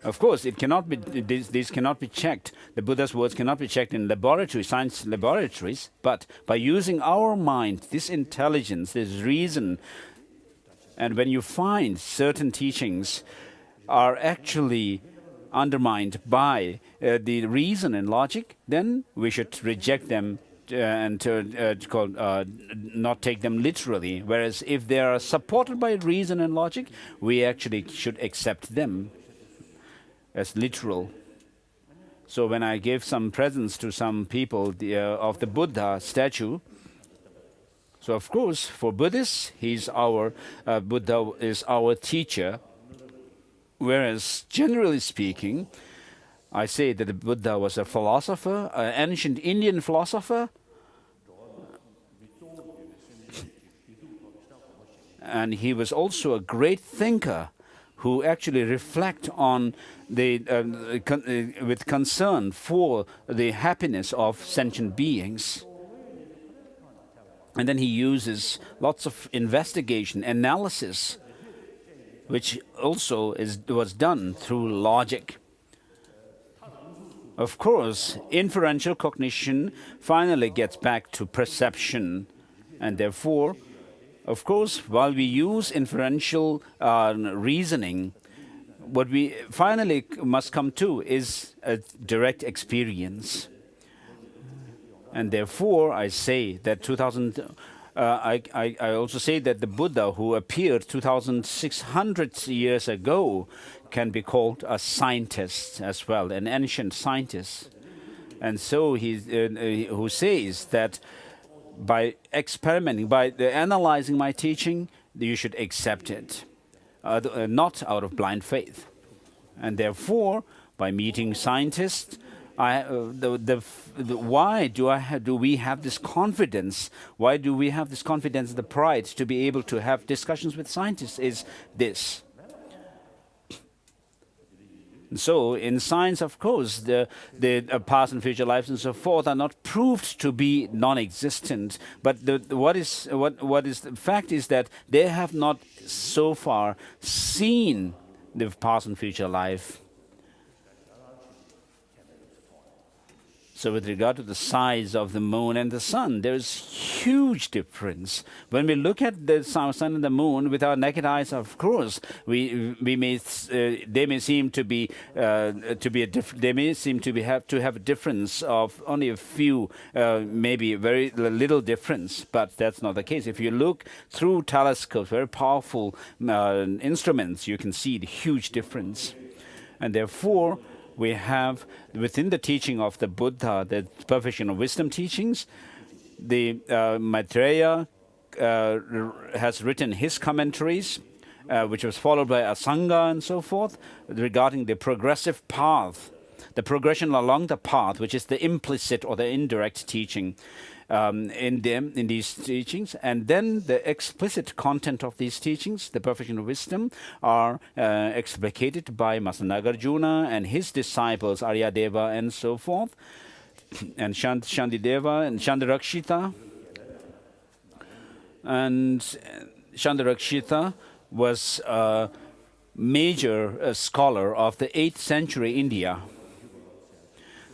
Of course, it cannot be. These cannot be checked. The Buddha's words cannot be checked in science laboratories. But by using our mind, this intelligence, this reason, and when you find certain teachings are actually undermined by the reason and logic, then we should reject them and not take them literally. Whereas if they are supported by reason and logic, we actually should accept them as literal. So when I give some presents to some people of the Buddha statue, so of course for Buddhists, Buddha is our teacher. Whereas generally speaking, I say that the Buddha was a philosopher, an ancient Indian philosopher, and he was also a great thinker who actually reflect on with concern for the happiness of sentient beings. And then he uses lots of investigation, analysis, which also was done through logic. Of course, inferential cognition finally gets back to perception, and therefore, of course, while we use inferential reasoning, what we finally must come to is a direct experience. And therefore, I say that I also say that the Buddha, who appeared 2,600 years ago, can be called a scientist as well, an ancient scientist. And so who says that by experimenting, by analyzing my teaching, you should accept it, not out of blind faith. And therefore, by meeting scientists, why do we have this confidence? Why do we have this confidence, the pride to be able to have discussions with scientists? Is this. So in science, of course, the past and future lives and so forth are not proved to be non-existent. But what is the fact is that they have not so far seen the past and future life. So with regard to the size of the moon and the sun, there is huge difference. When we look at the sun and the moon with our naked eyes, of course, they may seem to have a difference of only a few, maybe very little difference. But that's not the case. If you look through telescopes, very powerful instruments, you can see the huge difference, and therefore, we have within the teaching of the Buddha, the perfection of wisdom teachings, the Maitreya has written his commentaries, which was followed by a Sangha and so forth, regarding the progressive path, the progression along the path, which is the implicit or the indirect teaching in these teachings. And then the explicit content of these teachings, the perfection of wisdom, are explicated by Master Nagarjuna and his disciples, Aryadeva and so forth, and Shantideva and Chandarakshita. And Chandarakshita was a major scholar of the 8th century India.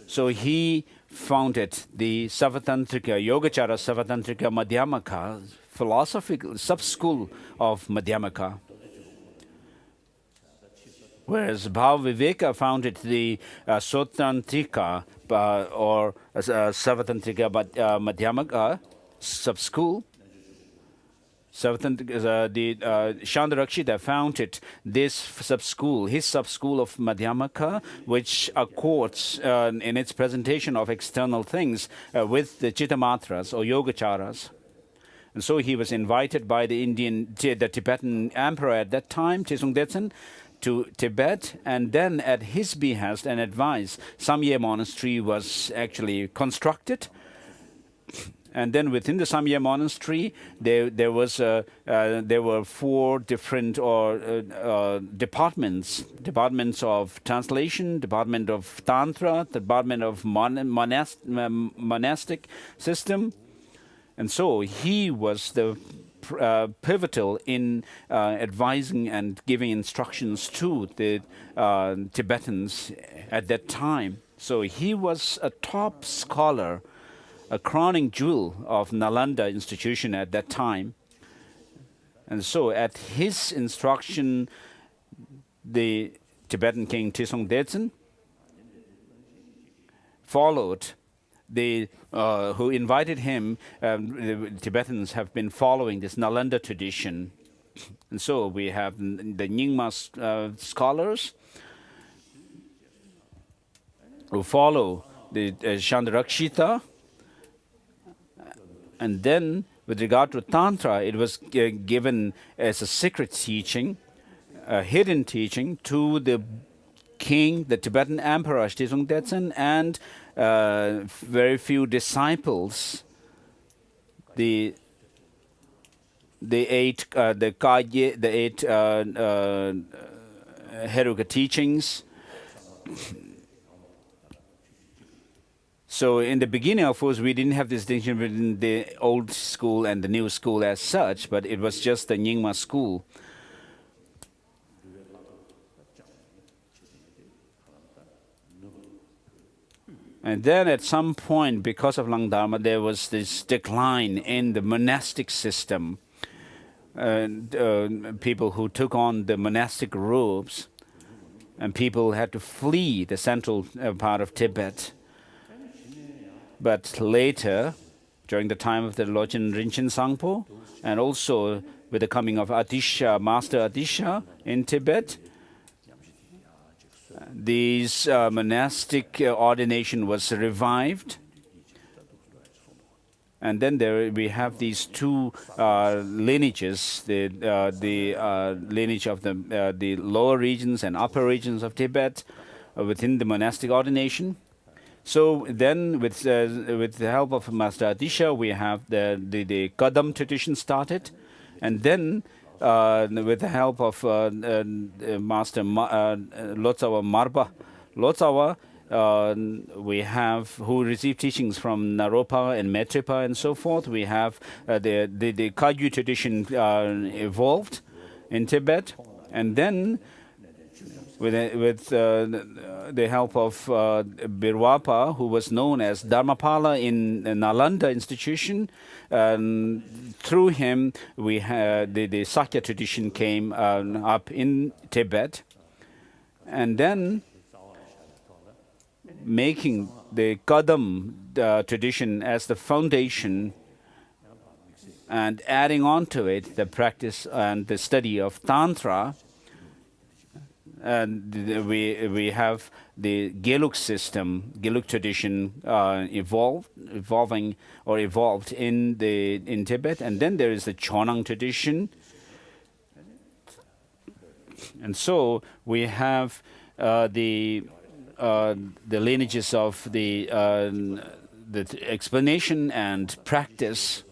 So he founded the Savatantrika, Yogacara Savatantrika Madhyamaka, philosophical sub-school of Madhyamaka. Whereas Bhavaviveka founded the Sotantrika or Savatantrika Madhyamaka sub-school. Chandarakshita founded this sub-school, his sub-school of Madhyamaka, which accords in its presentation of external things with the Chittamatras or Yogacharas. And so he was invited by the Tibetan emperor at that time, Chesung Detsen, to Tibet, and then at his behest and advice, Samye Monastery was actually constructed. And then within the Samye Monastery, there were 4 different departments of translation, department of Tantra, department of monastic system. And so he was the pivotal in advising and giving instructions to the Tibetans at that time. So he was a top scholar, a crowning jewel of Nalanda institution at that time. And so at his instruction, the Tibetan king Tisong Detsen followed who invited him. The Tibetans have been following this Nalanda tradition. And so we have the Nyingma scholars who follow the Chandarakshita. And then, with regard to Tantra, it was given as a secret teaching, a hidden teaching to the king, the Tibetan emperor, Shizung Detsen, and very few disciples. The 8 Heruka teachings. So in the beginning, of course, we didn't have this distinction between the old school and the new school as such, but it was just the Nyingma school. And then at some point, because of Langdharma, there was this decline in the monastic system. People who took on the monastic robes, and people had to flee the central part of Tibet. But later, during the time of the Lojin Rinchen Sangpo, and also with the coming of Adisha, Master Adisha in Tibet, these monastic ordination was revived. And then we have these 2 lineages, the lineage of the lower regions and upper regions of Tibet within the monastic ordination. So then, with the help of Master Adisha, we have the Kadam tradition started, and then with the help of Master Lotsawa Marba Lotsawa, we have who received teachings from Naropa and Metripa and so forth. We have the Kagyu tradition evolved in Tibet, and then with the help of Birwapa, who was known as Dharmapala in Nalanda institution. Through him, we had the Sakya tradition came up in Tibet. And then making the Kadam tradition as the foundation and adding on to it the practice and the study of Tantra. we have the Gelug system, Gelug tradition evolved in Tibet, and then there is the Chonang tradition, and so we have the lineages of the explanation and practice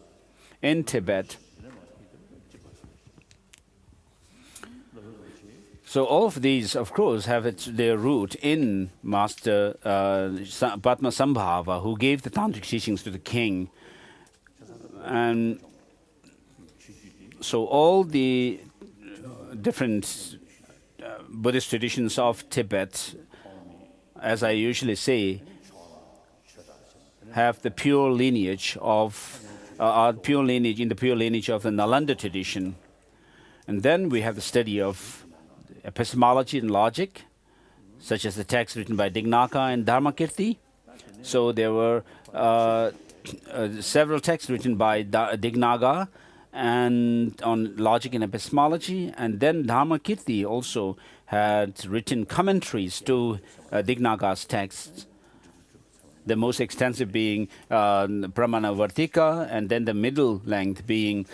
in Tibet. So all of these, of course, have their root in Master Padmasambhava, who gave the tantric teachings to the king. And so all the different Buddhist traditions of Tibet, as I usually say, have the pure lineage of the pure lineage of the Nalanda tradition. And then we have the study of epistemology and logic, such as the texts written by Dignaga and Dharmakirti. So there were several texts written by Dignaga and on logic and epistemology, and then Dharmakirti also had written commentaries to Dignaga's texts. The most extensive being Pramana Vartika, and then the middle length being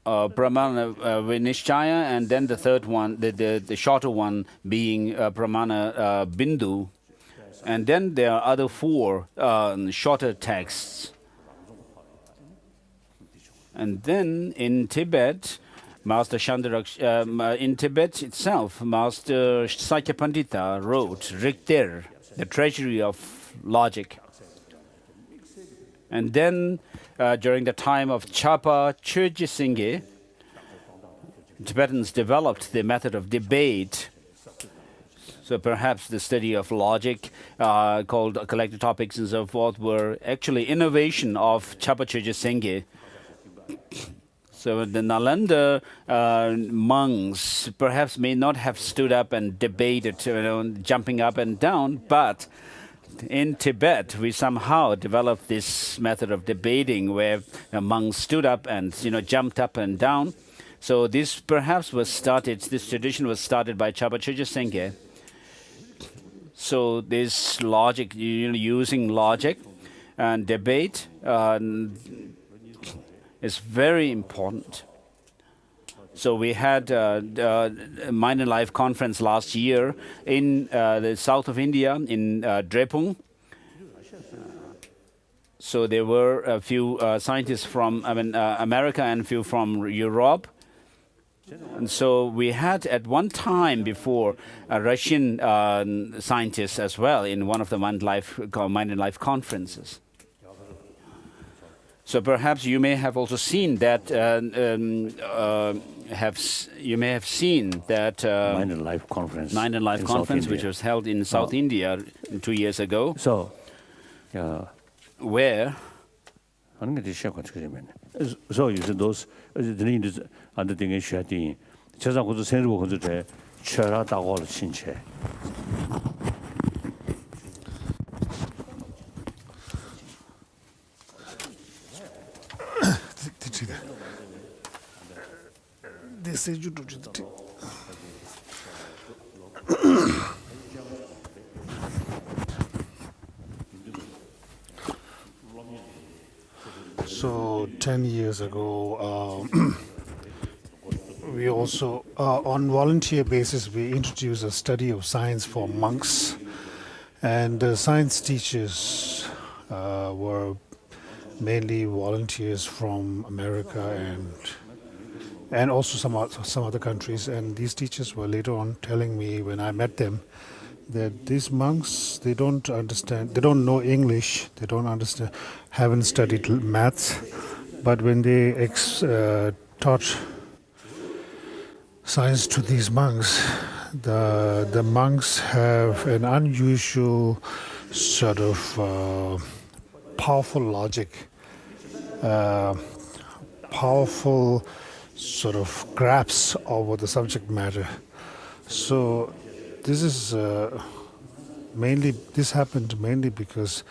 Pramana Vinishchaya, and then the third one, the shorter one, being Pramana Bindu. And then there are other four shorter texts. And then in Tibet, Master in Tibet itself, Master Sakyapandita wrote Rikter, the treasury of logic. And then during the time of Chapa Chögyal Singye, Tibetans developed the method of debate. So perhaps the study of logic, called collected topics and so forth, were actually innovation of Chapa Chögyal Singye. So the Nalanda monks perhaps may not have stood up and debated, jumping up and down, but in Tibet, we somehow developed this method of debating where monks stood up and jumped up and down. So this perhaps this tradition was started by Chapa Chögyal Singye. So this logic, using logic and debate is very important. So we had a Mind and Life conference last year in the south of India, in Drepung. So there were a few scientists from America and a few from Europe. And so we had at one time before a Russian scientist as well in one of the Mind and Life conferences. So perhaps you may have also seen that you may have seen that Mind and Life conference. Mind and Life conference, which was held in South India 2 years ago. So, where? So you said those the other thing is shading. Chesa goes to send you to the Chera Dagol Chinche. This is you do. So 10 years ago, we also, on volunteer basis, we introduced a study of science for monks. And the science teachers were mainly volunteers from America and also some other countries. And these teachers were later on telling me when I met them that these monks, they don't understand, they don't know English, they don't understand, haven't studied maths, but when they taught science to these monks, the monks have an unusual sort of powerful logic, powerful sort of grasp over the subject matter. So this happened mainly because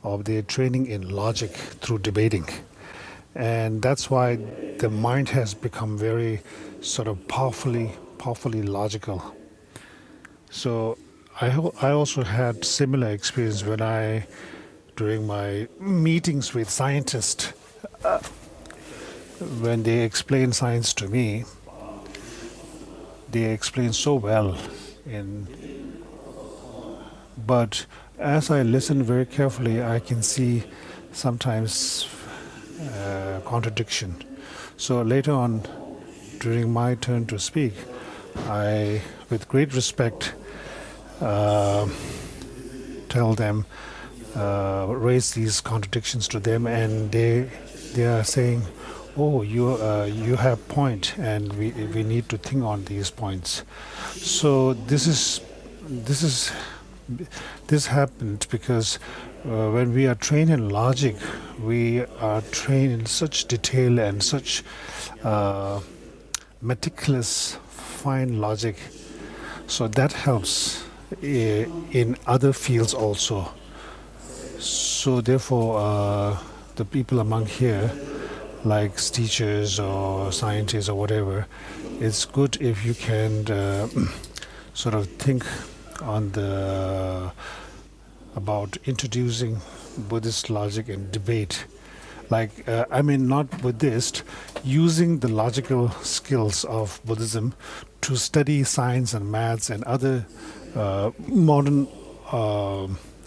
of their training in logic through debating. And that's why the mind has become very sort of powerfully logical. So I also had similar experience during my meetings with scientists. When they explain science to me, they explain so well. But as I listen very carefully, I can see sometimes contradiction. So later on, during my turn to speak, I, with great respect, tell them, raise these contradictions to them, and they are saying, "Oh, you have point, and we need to think on these points." So this happened because when we are trained in logic, we are trained in such detail and such meticulous, fine logic. So that helps in other fields also. So therefore, the people among here, like teachers or scientists or whatever, it's good if you can sort of think on about introducing Buddhist logic and debate. Like, not Buddhist, using the logical skills of Buddhism to study science and maths and other modern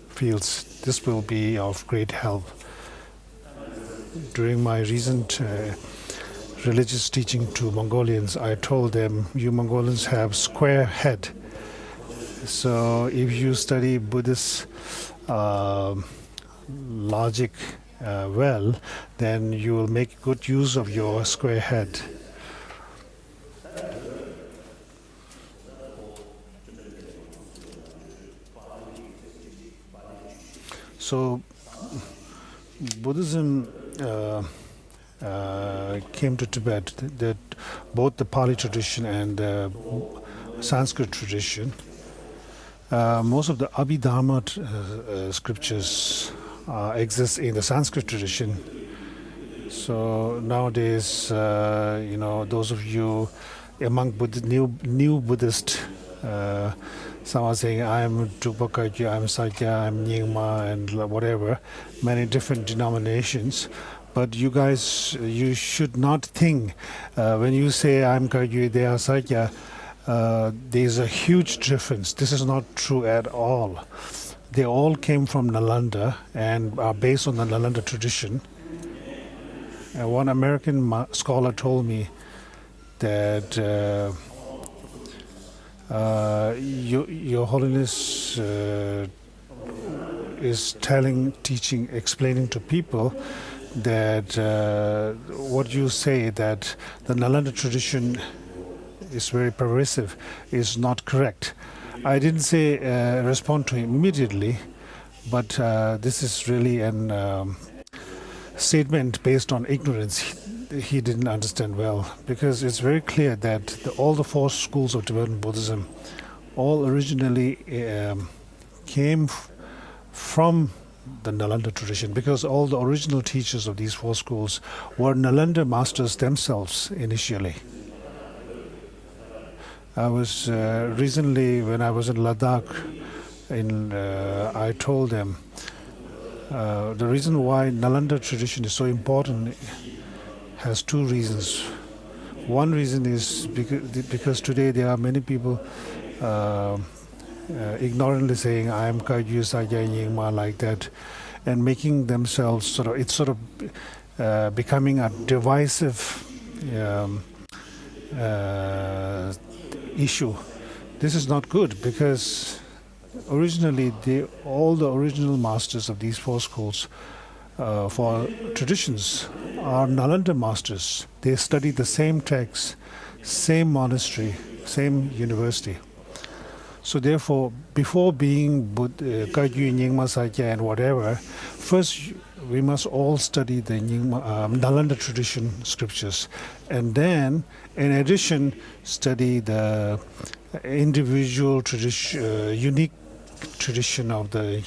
fields. This will be of great help. During my recent religious teaching to Mongolians, I told them, you Mongolians have square head. So if you study Buddhist logic well, then you will make good use of your square head. So Buddhism came to Tibet, both the Pali tradition and the Sanskrit tradition. Most of the Abhidharma scriptures exist in the Sanskrit tradition. So nowadays, those of you among new Buddhist, some are saying, I'm Drupakagya, I'm Sakya, I'm Nyingma, and whatever, many different denominations. But you guys, you should not think, when you say I'm Kagyu, they are Sakya, there's a huge difference. This is not true at all. They all came from Nalanda and are based on the Nalanda tradition. One American scholar told me that Your Holiness is teaching, explaining to people that what you say, that the Nalanda tradition is very pervasive, is not correct. I didn't say respond to him immediately, but this is really an statement based on ignorance. He didn't understand well, because it's very clear that all the four schools of Tibetan Buddhism all originally came from the Nalanda tradition, because all the original teachers of these four schools were Nalanda masters themselves initially. I was recently, when I was in Ladakh, I told them the reason why Nalanda tradition is so important has two reasons. One reason is because today there are many people ignorantly saying, I am Kagyu, Sakya, Nyingma, like that, and making themselves it's becoming a divisive issue. This is not good, because originally all the original masters of these four schools for traditions are Nalanda masters. They study the same texts, same monastery, same university. So therefore, before being Kagyu, Nyingma, Sakya and whatever, first we must all study the Nalanda tradition scriptures, and then in addition study the individual tradition, unique tradition of the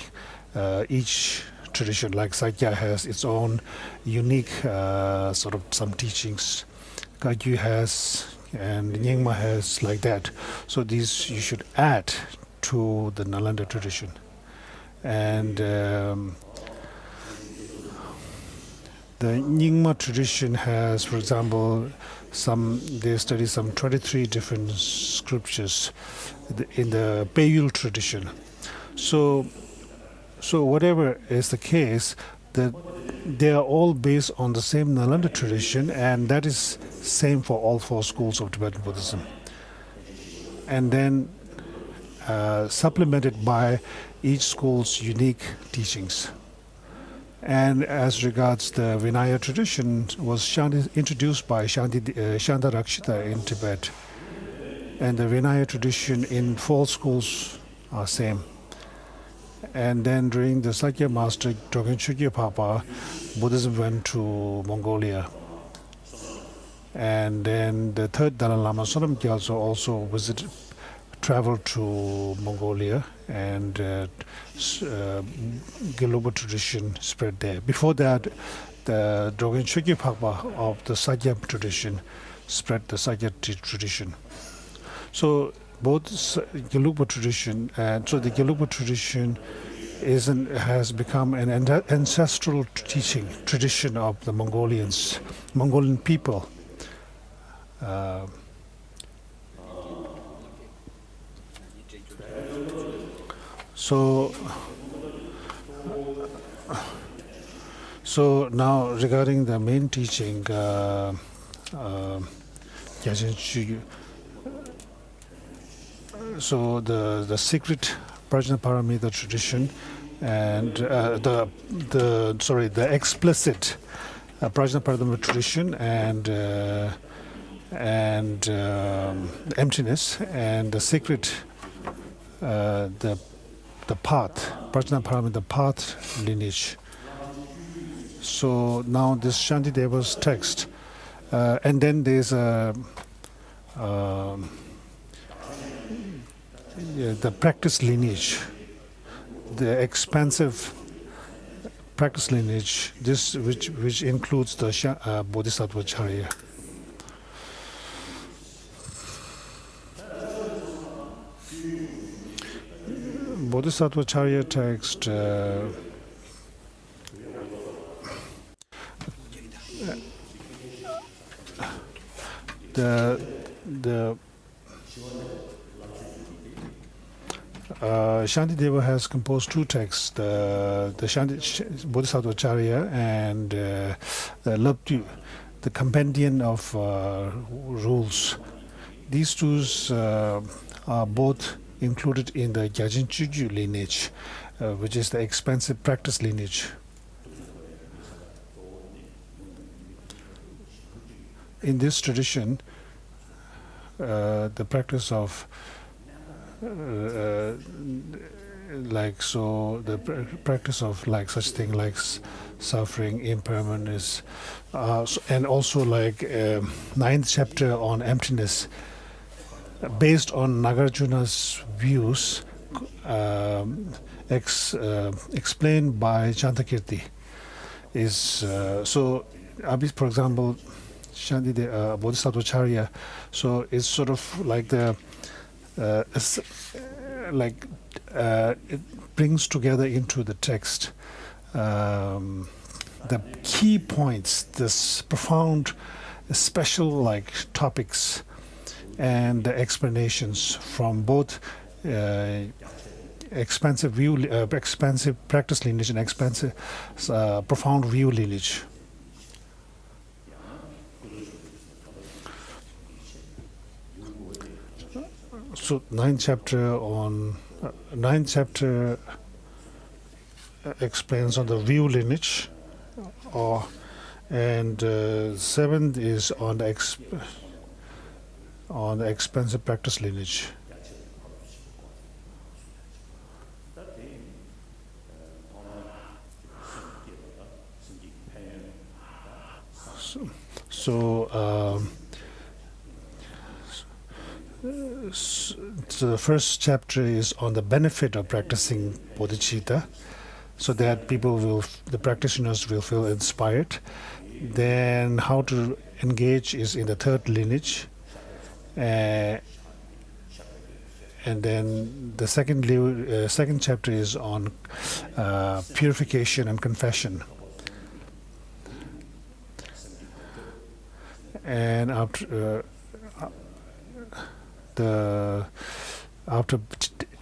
each tradition, like Sakya has its own unique sort of some teachings. Kagyu has, and Nyingma has, like that. So these you should add to the Nalanda tradition. And the Nyingma tradition has, for example, they study some 23 different scriptures in the Peyul tradition. So whatever is the case, that they are all based on the same Nalanda tradition, and that is same for all four schools of Tibetan Buddhism. And then supplemented by each school's unique teachings. And as regards the Vinaya tradition, was introduced by Shantarakshita in Tibet. And the Vinaya tradition in four schools are same. And then during the Sakya master Drogten Chökyi Papa, Buddhism went to Mongolia. And then the third Dalai Lama, Sonam Gyaltso, also traveled to Mongolia, and Gelugpa tradition spread there. Before that, the Drogten Chökyi Papa of the Sakya tradition spread the Sakya tradition. So both Gelugpa tradition, and so the Gelugpa tradition has become an ancestral teaching tradition of the Mongolian people. So now regarding the main teaching, so the secret Prajnaparamita tradition and the explicit Prajnaparamita tradition and emptiness, and the secret the path, Prajnaparamita path lineage. So now this Shantideva's text, and then there's the practice lineage, the expansive practice lineage, this which includes the Bodhisattva Charya. Bodhisattva Charya text Shantideva has composed two texts, the Bodhisattva Charya and the Labdyu, the compendium of rules. These two are both included in the Gyaltsen Chökyi lineage, which is the expansive practice lineage. In this tradition, the practice of practice of like such thing like suffering, impermanence, and also like ninth chapter on emptiness, based on Nagarjuna's views, explained by Chantakirti, is so. For example, Shantideva Bodhisattva Charya, so it's sort of like the it brings together into the text the key points, this profound, special like topics, and the explanations from both expansive practice lineage and expansive profound view lineage. So ninth chapter explains on the view lineage, and seventh is on the expansive practice lineage. So the first chapter is on the benefit of practicing bodhicitta. so that the practitioners will feel inspired. Then how to engage is in the third lineage. And then the second chapter is on purification and confession. And after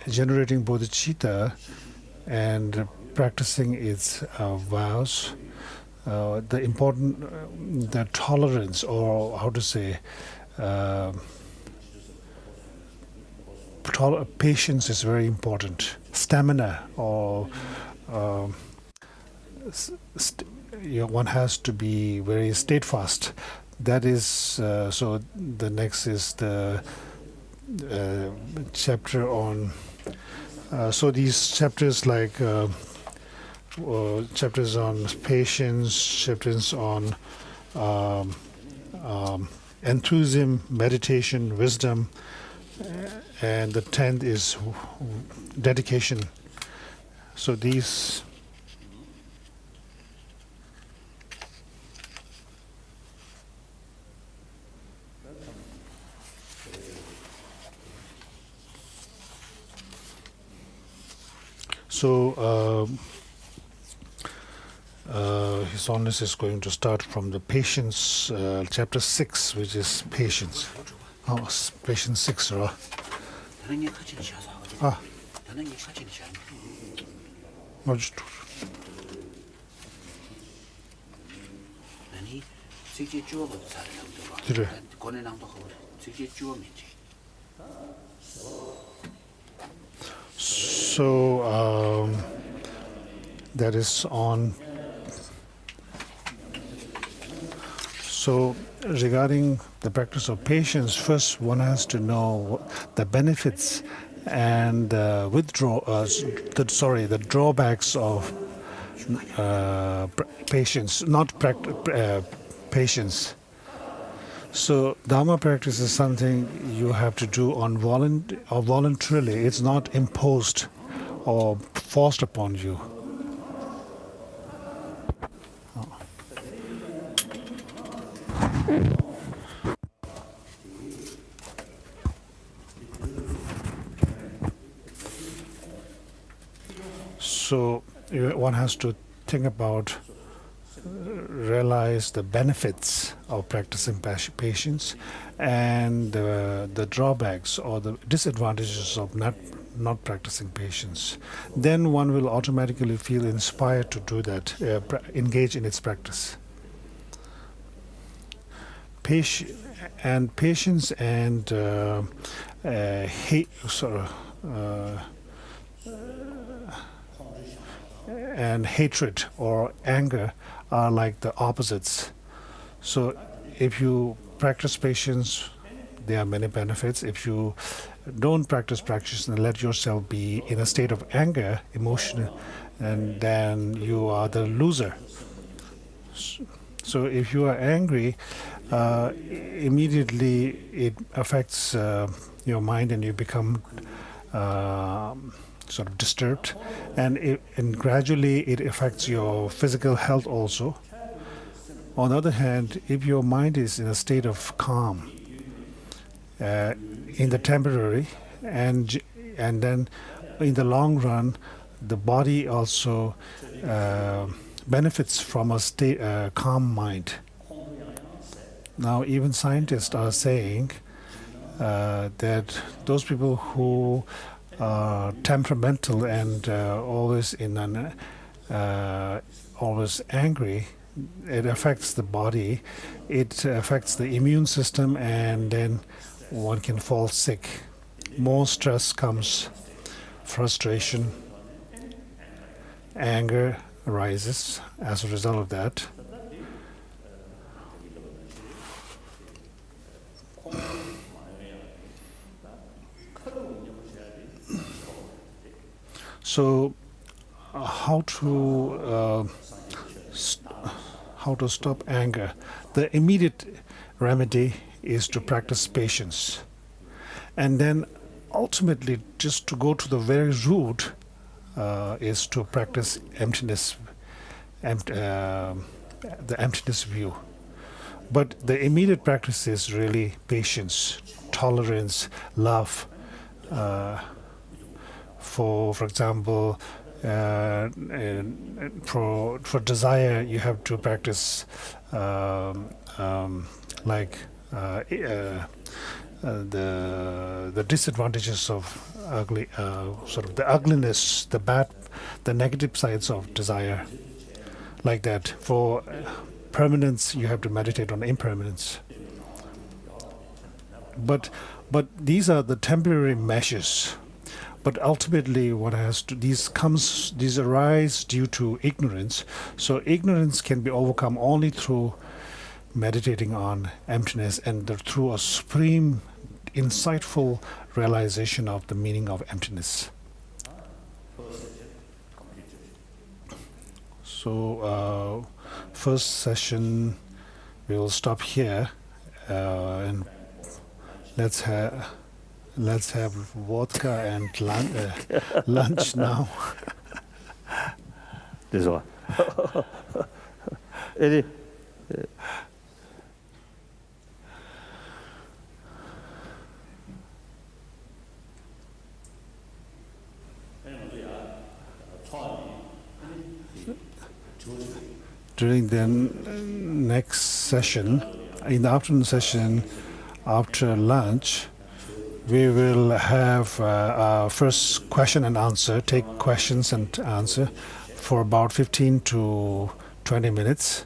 generating bodhicitta and practicing its vows, the tolerance, or how to say, patience is very important. Stamina, or one has to be very steadfast. That is, so the next is the chapter on, so these chapters like chapters on patience, chapters on enthusiasm, meditation, wisdom, and the 10th is dedication. So these His Holiness is going to start from the patience, chapter 6, which is patience. Oh, patience 6, right? So that is on. So regarding the practice of patience, first one has to know the benefits and the drawbacks of patience, not patience. So Dharma practice is something you have to do on voluntarily. It's not imposed or forced upon you. So one has to think about, realize the benefits of practicing patience and the drawbacks or the disadvantages of not practicing patience. Then one will automatically feel inspired to do that, engage in its practice. Patience and and hatred or anger are like the opposites. So if you practice patience, there are many benefits. If you don't practice and let yourself be in a state of anger, emotional, and then you are the loser. So if you are angry, immediately it affects your mind and you become sort of disturbed, and gradually it affects your physical health also. On the other hand, if your mind is in a state of calm, in the temporary, and then in the long run, the body also benefits from a calm mind. Now, even scientists are saying that those people who are temperamental and always always angry, it affects the body, it affects the immune system, and then one can fall sick. More stress comes, frustration, anger arises as a result of that. So, how to stop anger? The immediate remedy is to practice patience, and then ultimately just to go to the very root is to practice emptiness, the emptiness view. But the immediate practice is really patience, tolerance, love. For example, for desire, you have to practice the disadvantages of sort of the ugliness, the bad, the negative sides of desire, like that. For permanence, you have to meditate on impermanence. But these are the temporary measures. But ultimately, these arise due to ignorance. So ignorance can be overcome only through meditating on emptiness and through a supreme, insightful realization of the meaning of emptiness. So, first session, we will stop here, and let's have vodka and lunch now. This one. Eddie. During the next session, in the afternoon session, after lunch, we will have first question and answer, take questions and answer for about 15 to 20 minutes.